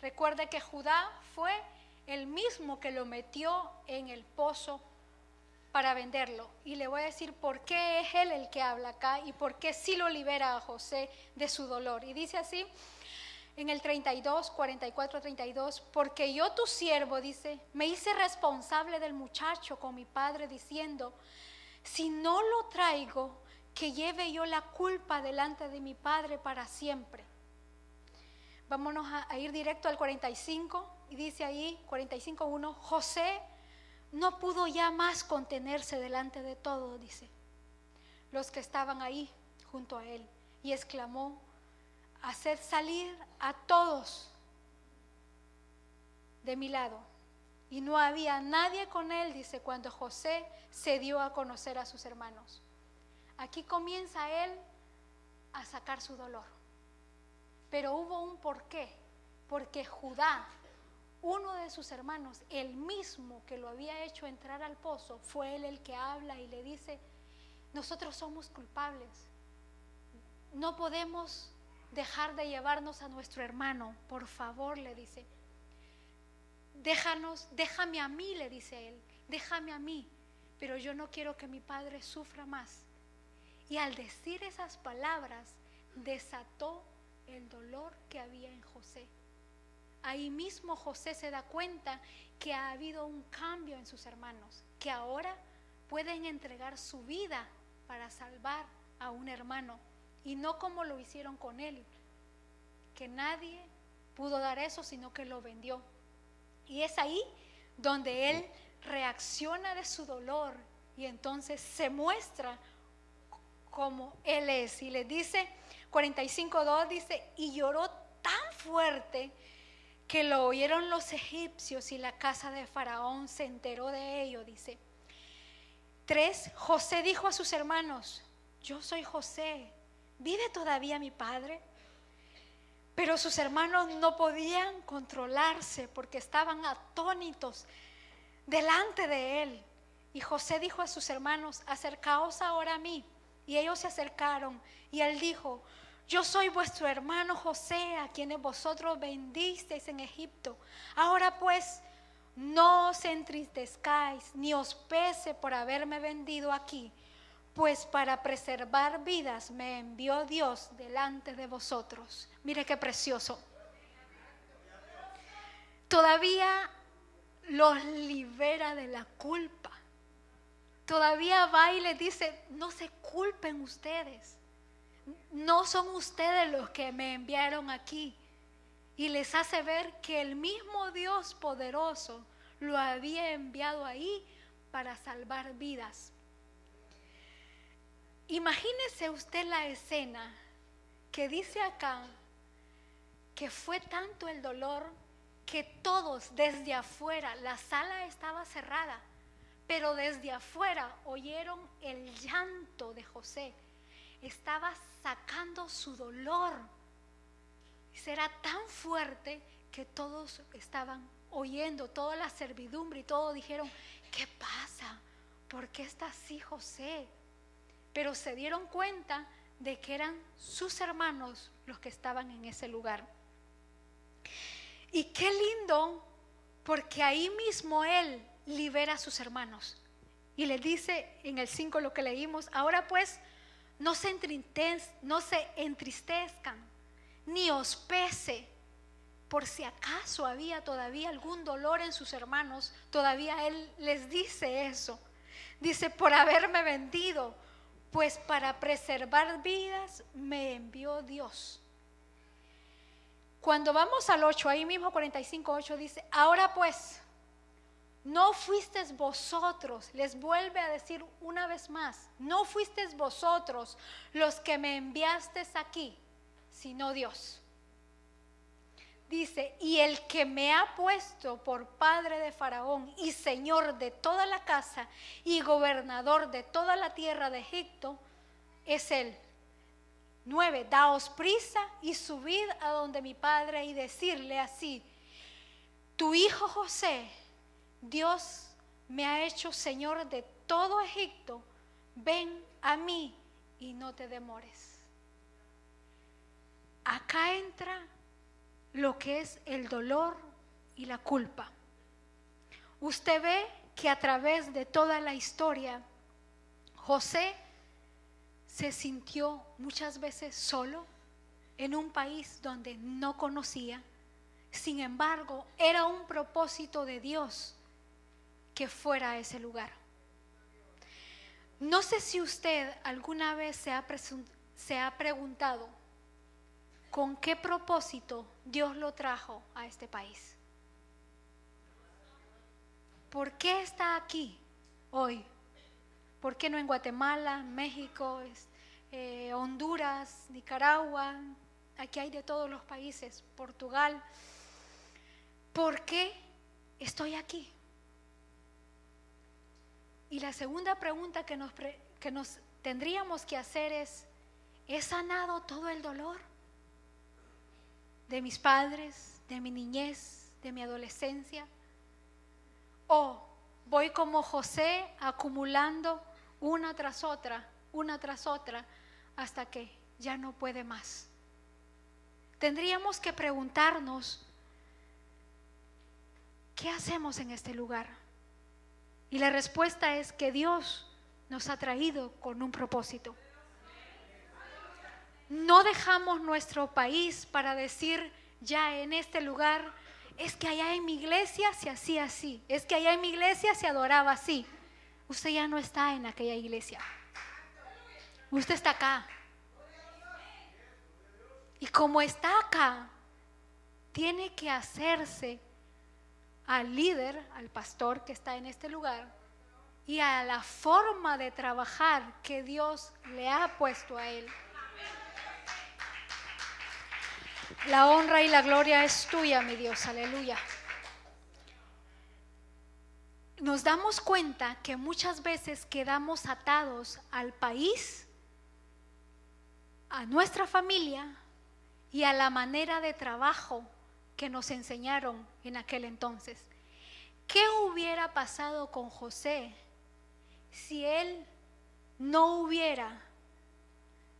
Recuerda que Judá fue el mismo que lo metió en el pozo para venderlo. Y le voy a decir por qué es él el que habla acá y por qué sí lo libera a José de su dolor. Y dice así en el 32, 44, 32, porque yo tu siervo, dice, me hice responsable del muchacho con mi padre diciendo, si no lo traigo, que lleve yo la culpa delante de mi padre para siempre. Vámonos a ir directo al 45 y dice ahí 45:1, José no pudo ya más contenerse delante de todo, dice, los que estaban ahí junto a él, y exclamó, haced salir a todos de mi lado. Y no había nadie con él, dice, cuando José se dio a conocer a sus hermanos. Aquí comienza él a sacar su dolor. Pero hubo un porqué, porque Judá, uno de sus hermanos, el mismo que lo había hecho entrar al pozo, fue él el que habla y le dice, nosotros somos culpables, no podemos dejar de llevarnos a nuestro hermano, por favor, le dice, déjame a mí, le dice él, déjame a mí, pero yo no quiero que mi padre sufra más. Y al decir esas palabras, desató el dolor que había en José. Ahí mismo José se da cuenta que ha habido un cambio en sus hermanos, que ahora pueden entregar su vida para salvar a un hermano, y no como lo hicieron con él, que nadie pudo dar eso, sino que lo vendió. Y es ahí donde él reacciona de su dolor y entonces se muestra como él es. Y le dice 45:2, dice, y lloró tan fuerte que lo oyeron los egipcios y la casa de Faraón se enteró de ello, dice. 3, José dijo a sus hermanos, yo soy José, ¿vive todavía mi padre? Pero sus hermanos no podían controlarse porque estaban atónitos delante de él. Y José dijo a sus hermanos, acercaos ahora a mí. Y ellos se acercaron y él dijo, yo soy vuestro hermano José, a quienes vosotros vendisteis en Egipto. Ahora pues, no os entristezcáis, ni os pese por haberme vendido aquí, pues para preservar vidas me envió Dios delante de vosotros. Mire qué precioso. Todavía los libera de la culpa. Todavía va y les dice, no se culpen ustedes. No son ustedes los que me enviaron aquí. Y les hace ver que el mismo Dios poderoso lo había enviado ahí para salvar vidas. Imagínese usted la escena que dice acá que fue tanto el dolor que todos desde afuera, la sala estaba cerrada, pero desde afuera oyeron el llanto de José. Estaba sacando su dolor. Era tan fuerte que todos estaban oyendo, toda la servidumbre y todos dijeron, ¿qué pasa? ¿Por qué está así José? Pero se dieron cuenta de que eran sus hermanos los que estaban en ese lugar. Y qué lindo, porque ahí mismo él libera a sus hermanos. Y les dice en el 5 lo que leímos, ahora pues no se entristezcan, ni os pese, por si acaso había todavía algún dolor en sus hermanos. Todavía él les dice eso. Dice, por haberme vendido, pues para preservar vidas me envió Dios. Cuando vamos al 8, ahí mismo 45:8 dice, ahora pues, no fuisteis vosotros, les vuelve a decir una vez más, no fuisteis vosotros los que me enviasteis aquí, sino Dios. Dice, y el que me ha puesto por padre de Faraón y señor de toda la casa y gobernador de toda la tierra de Egipto, es él. 9, daos prisa y subid a donde mi padre y decirle así, tu hijo José, Dios me ha hecho señor de todo Egipto, ven a mí y no te demores. Acá entra lo que es el dolor y la culpa. Usted ve que a través de toda la historia, José se sintió muchas veces solo en un país donde no conocía. Sin embargo, era un propósito de Dios que fuera a ese lugar. No sé si usted alguna vez se ha preguntado con qué propósito Dios lo trajo a este país. ¿Por qué está aquí hoy? ¿Por qué no en Guatemala, México, Honduras, Nicaragua? Aquí hay de todos los países, Portugal. ¿Por qué estoy aquí? Y la segunda pregunta que nos tendríamos que hacer es, ¿he sanado todo el dolor de mis padres, de mi niñez, de mi adolescencia? ¿O voy como José acumulando una tras otra, hasta que ya no puede más? Tendríamos que preguntarnos, ¿qué hacemos en este lugar? Y la respuesta es que Dios nos ha traído con un propósito. No dejamos nuestro país para decir ya en este lugar, es que allá en mi iglesia se hacía así, es que allá en mi iglesia se adoraba así. Usted ya no está en aquella iglesia, usted está acá. Y como está acá, tiene que hacerse al líder, al pastor que está en este lugar y a la forma de trabajar que Dios le ha puesto a él. La honra y la gloria es tuya, mi Dios, aleluya. Nos damos cuenta que muchas veces quedamos atados al país, a nuestra familia y a la manera de trabajo que nos enseñaron en aquel entonces. ¿Qué hubiera pasado con José si él no hubiera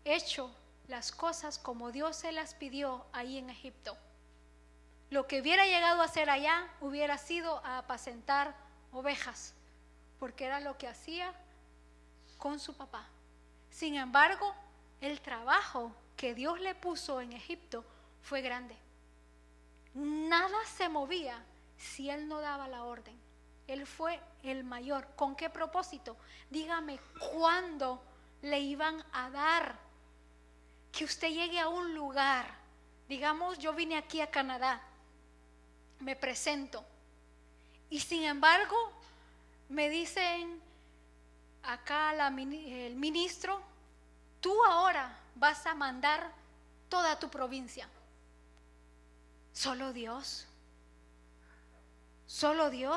hecho las cosas como Dios se las pidió ahí en Egipto? Lo que hubiera llegado a hacer allá hubiera sido a apacentar ovejas, porque era lo que hacía con su papá. Sin embargo, el trabajo que Dios le puso en Egipto fue grande. Nada se movía si él no daba la orden. Él fue el mayor. ¿Con qué propósito? Dígame, ¿cuándo le iban a dar que usted llegue a un lugar? Digamos, yo vine aquí a Canadá, me presento, y sin embargo me dicen acá el ministro, tú ahora vas a mandar toda tu provincia. Solo Dios,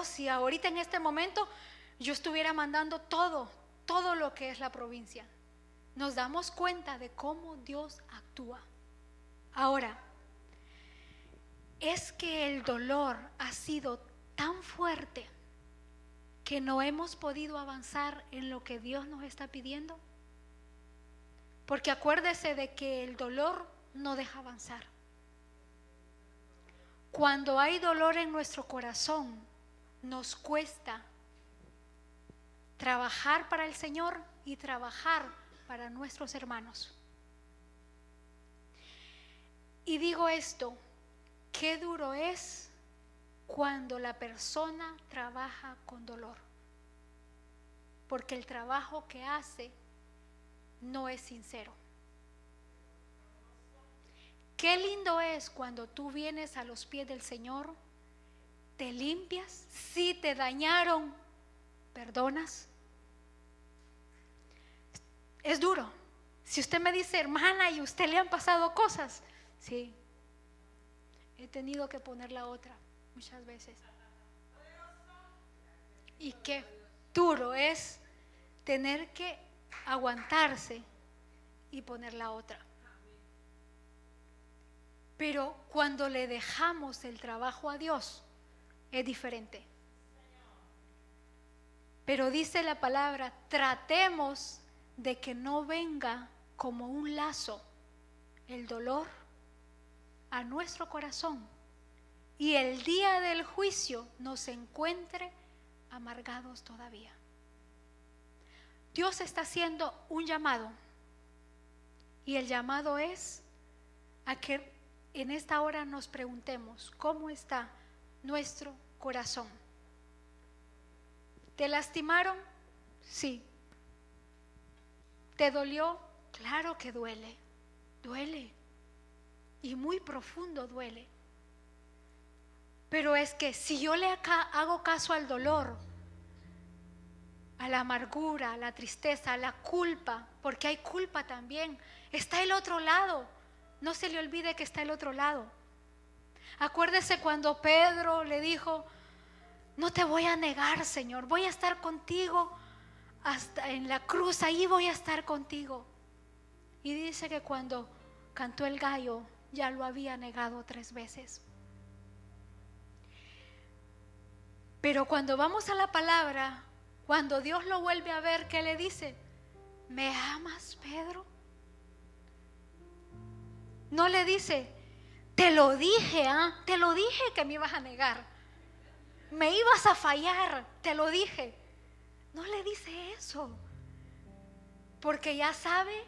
si ahorita en este momento yo estuviera mandando todo lo que es la provincia. Nos damos cuenta de cómo Dios actúa. Ahora, es que el dolor ha sido tan fuerte que no hemos podido avanzar en lo que Dios nos está pidiendo. Porque acuérdese de que el dolor no deja avanzar. Cuando hay dolor en nuestro corazón, nos cuesta trabajar para el Señor y trabajar para nuestros hermanos. Y digo esto, qué duro es cuando la persona trabaja con dolor, porque el trabajo que hace no es sincero. Qué lindo es cuando tú vienes a los pies del Señor, te limpias, si te dañaron, perdonas. Es duro. Si usted me dice, hermana, y a usted le han pasado cosas, sí, he tenido que poner la otra muchas veces. Y qué duro es tener que aguantarse y poner la otra. Pero cuando le dejamos el trabajo a Dios, es diferente. Pero dice la palabra, tratemos de que no venga como un lazo el dolor a nuestro corazón y el día del juicio nos encuentre amargados todavía. Dios está haciendo un llamado, y el llamado es a que en esta hora nos preguntemos cómo está nuestro corazón. ¿Te lastimaron? Sí. ¿Te dolió? Claro que duele, duele, y muy profundo duele. Pero es que si yo le hago caso al dolor, a la amargura, a la tristeza, a la culpa, porque hay culpa también, está el otro lado. No se le olvide que está el otro lado. Acuérdese cuando Pedro le dijo, no te voy a negar, Señor, voy a estar contigo hasta en la cruz, ahí voy a estar contigo. Y dice que cuando cantó el gallo ya lo había negado 3 veces. Pero cuando vamos a la palabra, cuando Dios lo vuelve a ver, ¿qué le dice? ¿Me amas, Pedro? No le dice, te lo dije, te lo dije que me ibas a negar, me ibas a fallar, te lo dije. No le dice eso, porque ya sabe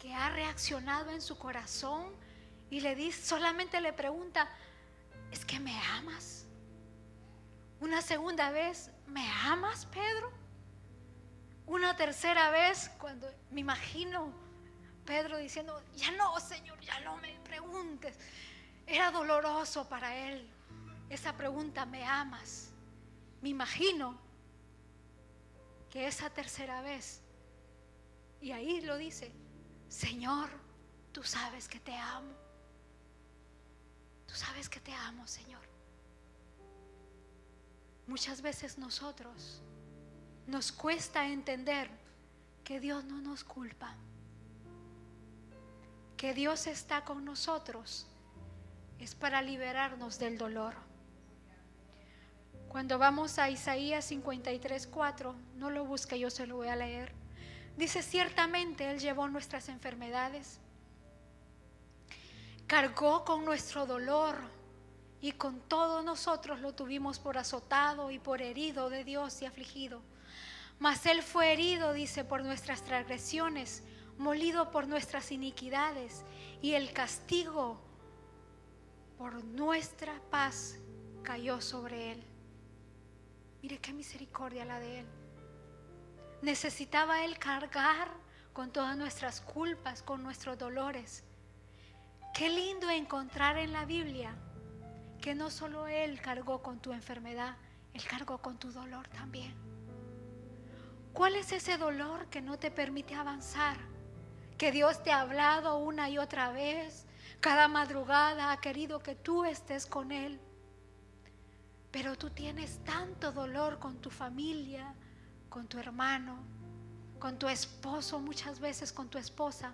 que ha reaccionado en su corazón y le dice, solamente le pregunta, ¿es que me amas? Una segunda vez, ¿me amas, Pedro? Una tercera vez, cuando me imagino Pedro diciendo, ya no, Señor, ya no me preguntes. Era doloroso para él esa pregunta, ¿me amas? Me imagino que esa tercera vez, y ahí lo dice, Señor, tú sabes que te amo. Tú sabes que te amo, Señor. Muchas veces nosotros nos cuesta entender que Dios no nos culpa, que Dios está con nosotros, es para liberarnos del dolor. Cuando vamos a Isaías 53:4, no lo busque, yo se lo voy a leer. Dice, ciertamente Él llevó nuestras enfermedades, cargó con nuestro dolor, y con todo nosotros lo tuvimos por azotado y por herido de Dios y afligido. Mas Él fue herido, dice, por nuestras transgresiones, molido por nuestras iniquidades, y el castigo por nuestra paz cayó sobre Él. Mire qué misericordia la de Él. Necesitaba Él cargar con todas nuestras culpas, con nuestros dolores. Qué lindo encontrar en la Biblia que no solo Él cargó con tu enfermedad, Él cargó con tu dolor también. ¿Cuál es ese dolor que no te permite avanzar? Que Dios te ha hablado una y otra vez, cada madrugada ha querido que tú estés con Él, pero tú tienes tanto dolor con tu familia, con tu hermano, con tu esposo, muchas veces con tu esposa,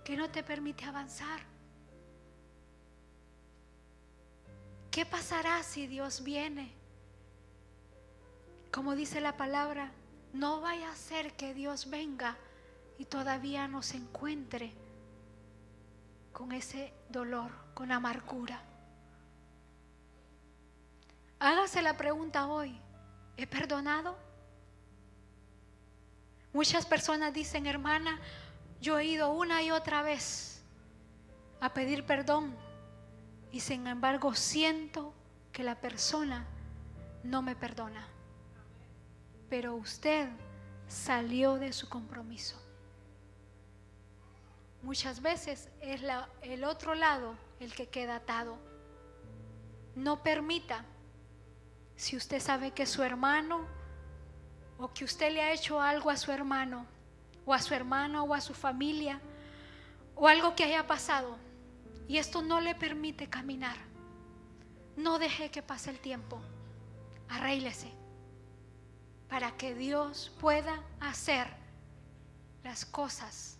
que no te permite avanzar. ¿Qué pasará si Dios viene? Como dice la palabra, no vaya a ser que Dios venga y todavía nos encuentre con ese dolor, con amargura. Hágase la pregunta hoy, ¿he perdonado? Muchas personas dicen, hermana, yo he ido una y otra vez a pedir perdón y sin embargo siento que la persona no me perdona. Pero usted salió de su compromiso. muchas veces es el otro lado el que queda atado. No permita, si usted sabe que su hermano o que usted le ha hecho algo a su hermano o a su hermana o a su familia o algo que haya pasado y esto no le permite caminar, no deje que pase el tiempo. Arréglese para que Dios pueda hacer las cosas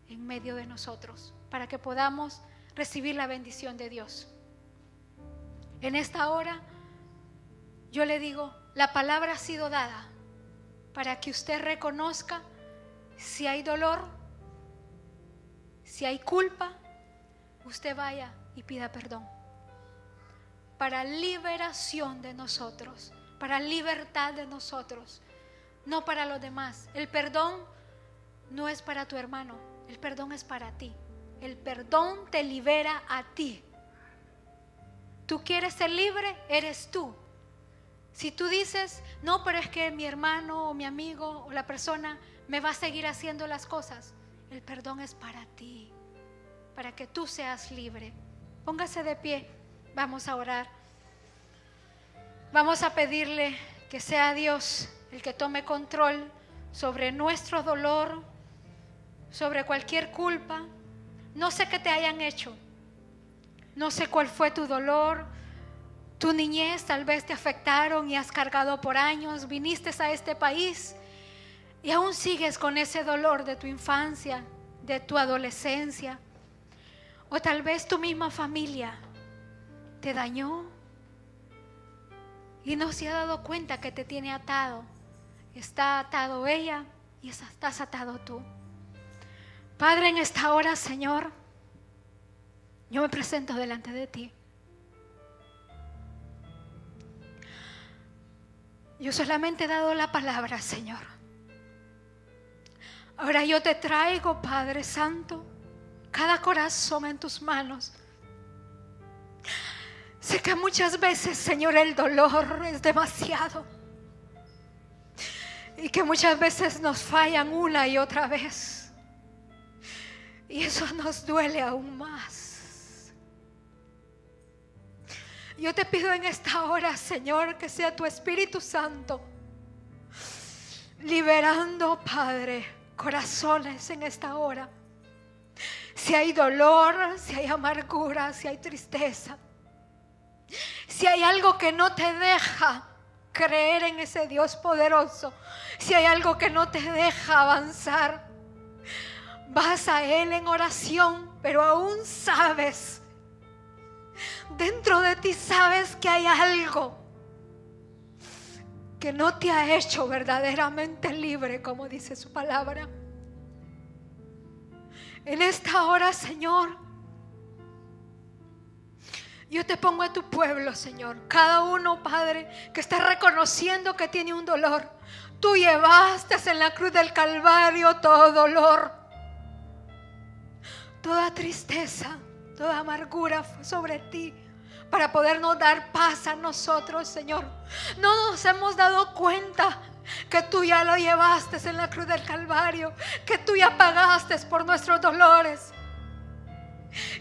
en medio de nosotros, para que podamos recibir la bendición de Dios. En esta hora yo le digo, la palabra ha sido dada para que usted reconozca si hay dolor, si hay culpa, usted vaya y pida perdón. Para liberación de nosotros, para libertad de nosotros, no para los demás. El perdón no es para tu hermano, el perdón es para ti. El perdón te libera a ti. Tú quieres ser libre, eres tú. Si tú dices, no, pero es que mi hermano o mi amigo o la persona me va a seguir haciendo las cosas, el perdón es para ti, para que tú seas libre. Póngase de pie, vamos a orar. Vamos a pedirle que sea Dios el que tome control sobre nuestro dolor, sobre cualquier culpa. No sé qué te hayan hecho, no sé cuál fue tu dolor, tu niñez tal vez te afectaron y has cargado por años, viniste a este país y aún sigues con ese dolor de tu infancia, de tu adolescencia, o tal vez tu misma familia te dañó y no se ha dado cuenta que te tiene atado. Está atado ella y estás atado tú. Padre, en esta hora, Señor, yo me presento delante de ti. Yo solamente he dado la palabra, Señor. Ahora yo te traigo, Padre Santo, cada corazón en tus manos. Sé que muchas veces, Señor, el dolor es demasiado y que muchas veces nos fallan una y otra vez y eso nos duele aún más. Yo te pido en esta hora, Señor, que sea tu Espíritu Santo liberando, Padre, corazones en esta hora. Si hay dolor, si hay amargura, si hay tristeza, si hay algo que no te deja creer en ese Dios poderoso, si hay algo que no te deja avanzar, vas a Él en oración, pero aún sabes, dentro de ti sabes que hay algo que no te ha hecho verdaderamente libre, como dice su palabra. En esta hora, Señor, yo te pongo a tu pueblo, Señor. Cada uno, Padre, que está reconociendo que tiene un dolor. Tú llevaste en la cruz del Calvario todo dolor, toda tristeza, toda amargura fue sobre ti para podernos dar paz a nosotros, Señor. No nos hemos dado cuenta que tú ya lo llevaste en la cruz del Calvario, que tú ya pagaste por nuestros dolores.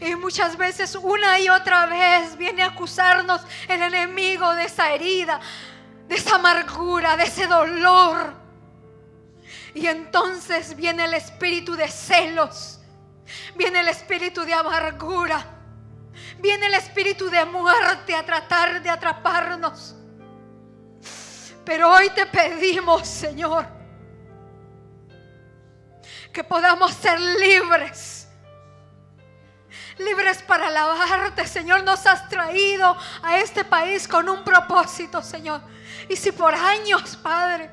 Y muchas veces, una y otra vez, viene a acusarnos el enemigo de esa herida, de esa amargura, de ese dolor. Y entonces viene el espíritu de celos, viene el espíritu de amargura, viene el espíritu de muerte a tratar de atraparnos. Pero hoy te pedimos, Señor, que podamos ser libres. Libres para alabarte, Señor. Nos has traído a este país con un propósito, Señor. Y si por años, Padre,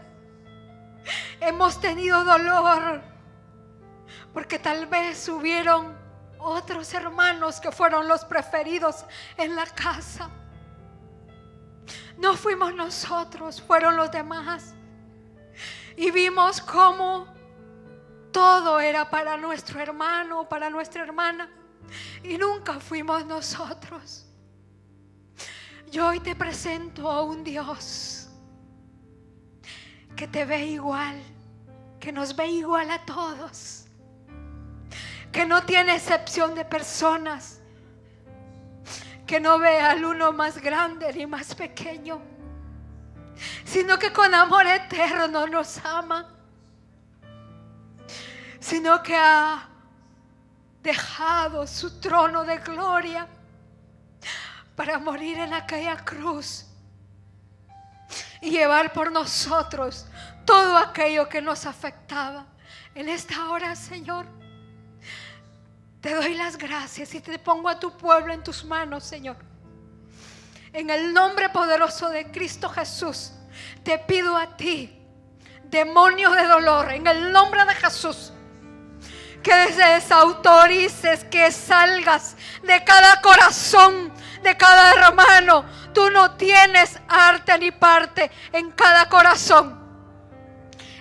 hemos tenido dolor, porque tal vez hubieron otros hermanos que fueron los preferidos en la casa. No fuimos nosotros, fueron los demás. Y vimos cómo todo era para nuestro hermano o para nuestra hermana. Y nunca fuimos nosotros. Yo hoy te presento a un Dios que te ve igual, que nos ve igual a todos, que no tiene excepción de personas, que no ve al uno más grande ni más pequeño, sino que con amor eterno nos ama, sino que ha dejado su trono de gloria para morir en aquella cruz y llevar por nosotros todo aquello que nos afectaba. En esta hora, Señor, te doy las gracias y te pongo a tu pueblo en tus manos, Señor. En el nombre poderoso de Cristo Jesús, te pido a ti, demonio de dolor, en el nombre de Jesús, que desautorices, que salgas de cada corazón, de cada hermano. Tú no tienes arte ni parte en cada corazón.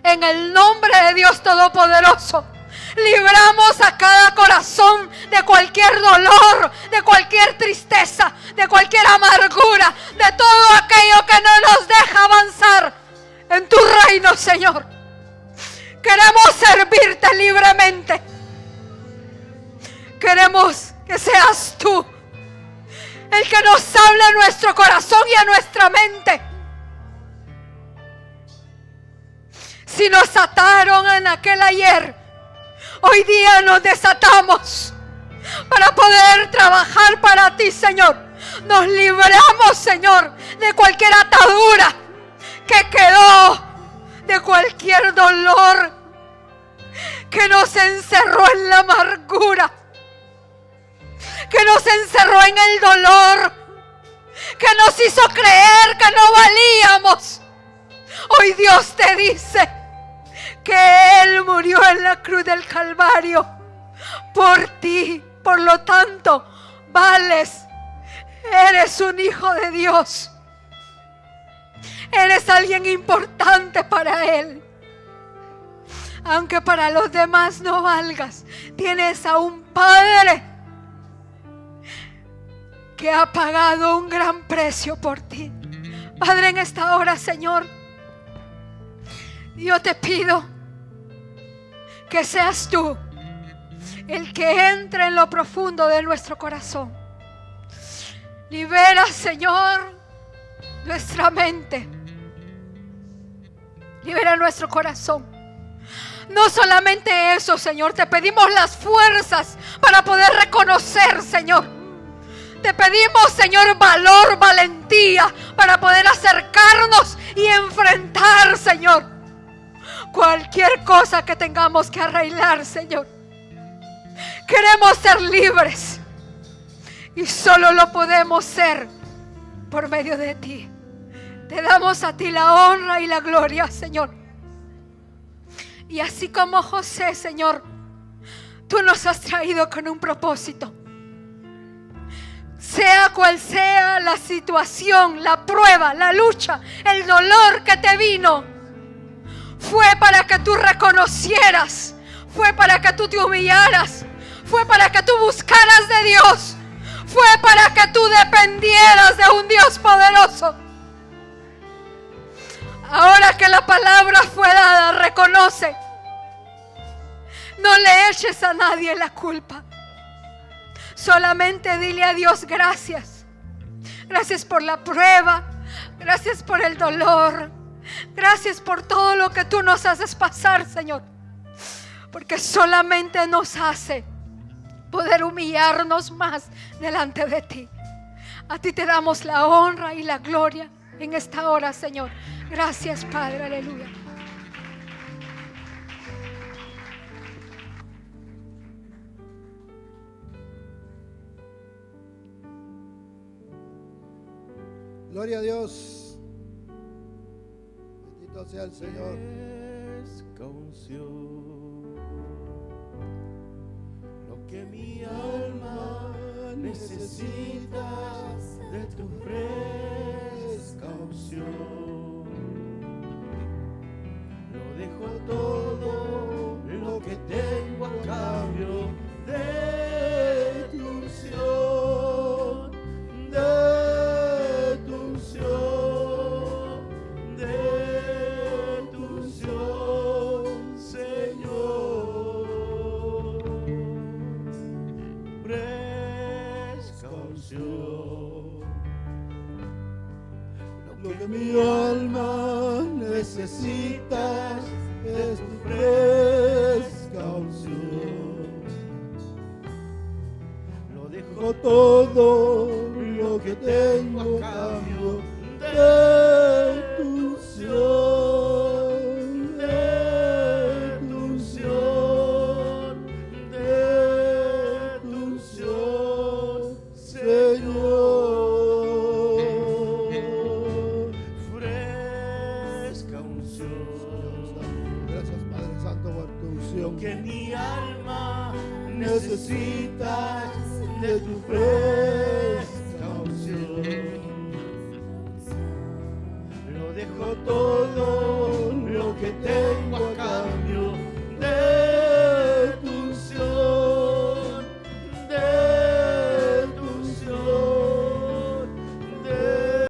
En el nombre de Dios Todopoderoso, libramos a cada corazón de cualquier dolor, de cualquier tristeza, de cualquier amargura, de todo aquello que no nos deja avanzar en tu reino, Señor. Queremos servirte libremente. Queremos que seas tú el que nos hable a nuestro corazón y a nuestra mente. Si nos ataron en aquel ayer, hoy día nos desatamos para poder trabajar para ti, Señor. Nos libramos, Señor, de cualquier atadura que quedó, de cualquier dolor que nos encerró en la amargura, que nos encerró en el dolor, que nos hizo creer que no valíamos. Hoy Dios te dice que Él murió en la cruz del Calvario por ti. Por lo tanto, vales. Eres un hijo de Dios. Eres alguien importante para Él. Aunque para los demás no valgas, tienes a un Padre que ha pagado un gran precio por ti. Padre, en esta hora, Señor, yo te pido que seas tú el que entre en lo profundo de nuestro corazón. Libera, Señor, nuestra mente. Libera nuestro corazón. No solamente eso, Señor, te pedimos las fuerzas para poder reconocer, Señor. Te pedimos, Señor, valor, valentía para poder acercarnos y enfrentar, Señor, cualquier cosa que tengamos que arreglar, Señor. Queremos ser libres y solo lo podemos ser por medio de ti. Te damos a ti la honra y la gloria, Señor. Y así como José, Señor, tú nos has traído con un propósito. Sea cual sea la situación, la prueba, la lucha, el dolor que te vino, fue para que tú reconocieras, fue para que tú te humillaras, fue para que tú buscaras de Dios, fue para que tú dependieras de un Dios poderoso. Ahora que la palabra fue dada, reconoce. No le eches a nadie la culpa. Solamente dile a Dios gracias. Gracias por la prueba. Gracias por el dolor. Gracias por todo lo que tú nos haces pasar, Señor. Porque solamente nos hace poder humillarnos más delante de ti. A ti te damos la honra y la gloria en esta hora, Señor. Gracias, Padre, aleluya. Gloria a Dios. Bendito sea el Señor. Lo que mi alma necesita de tu fresca unción. Lo dejo todo lo que tengo a cambio de tu unción, de tu unción, de tu unción, Señor. unción. Lo que mi alma necesita es tu fresca unción. Lo dejo Dejo todo lo que tengo a cambio de tu unción, de tu unción, de tu unción, Señor. fresca unción. Gracias, Padre Santo, por tu unción. Que mi alma Necesita necesita de tu fresca unción. Lo dejo todo lo que tengo a cambio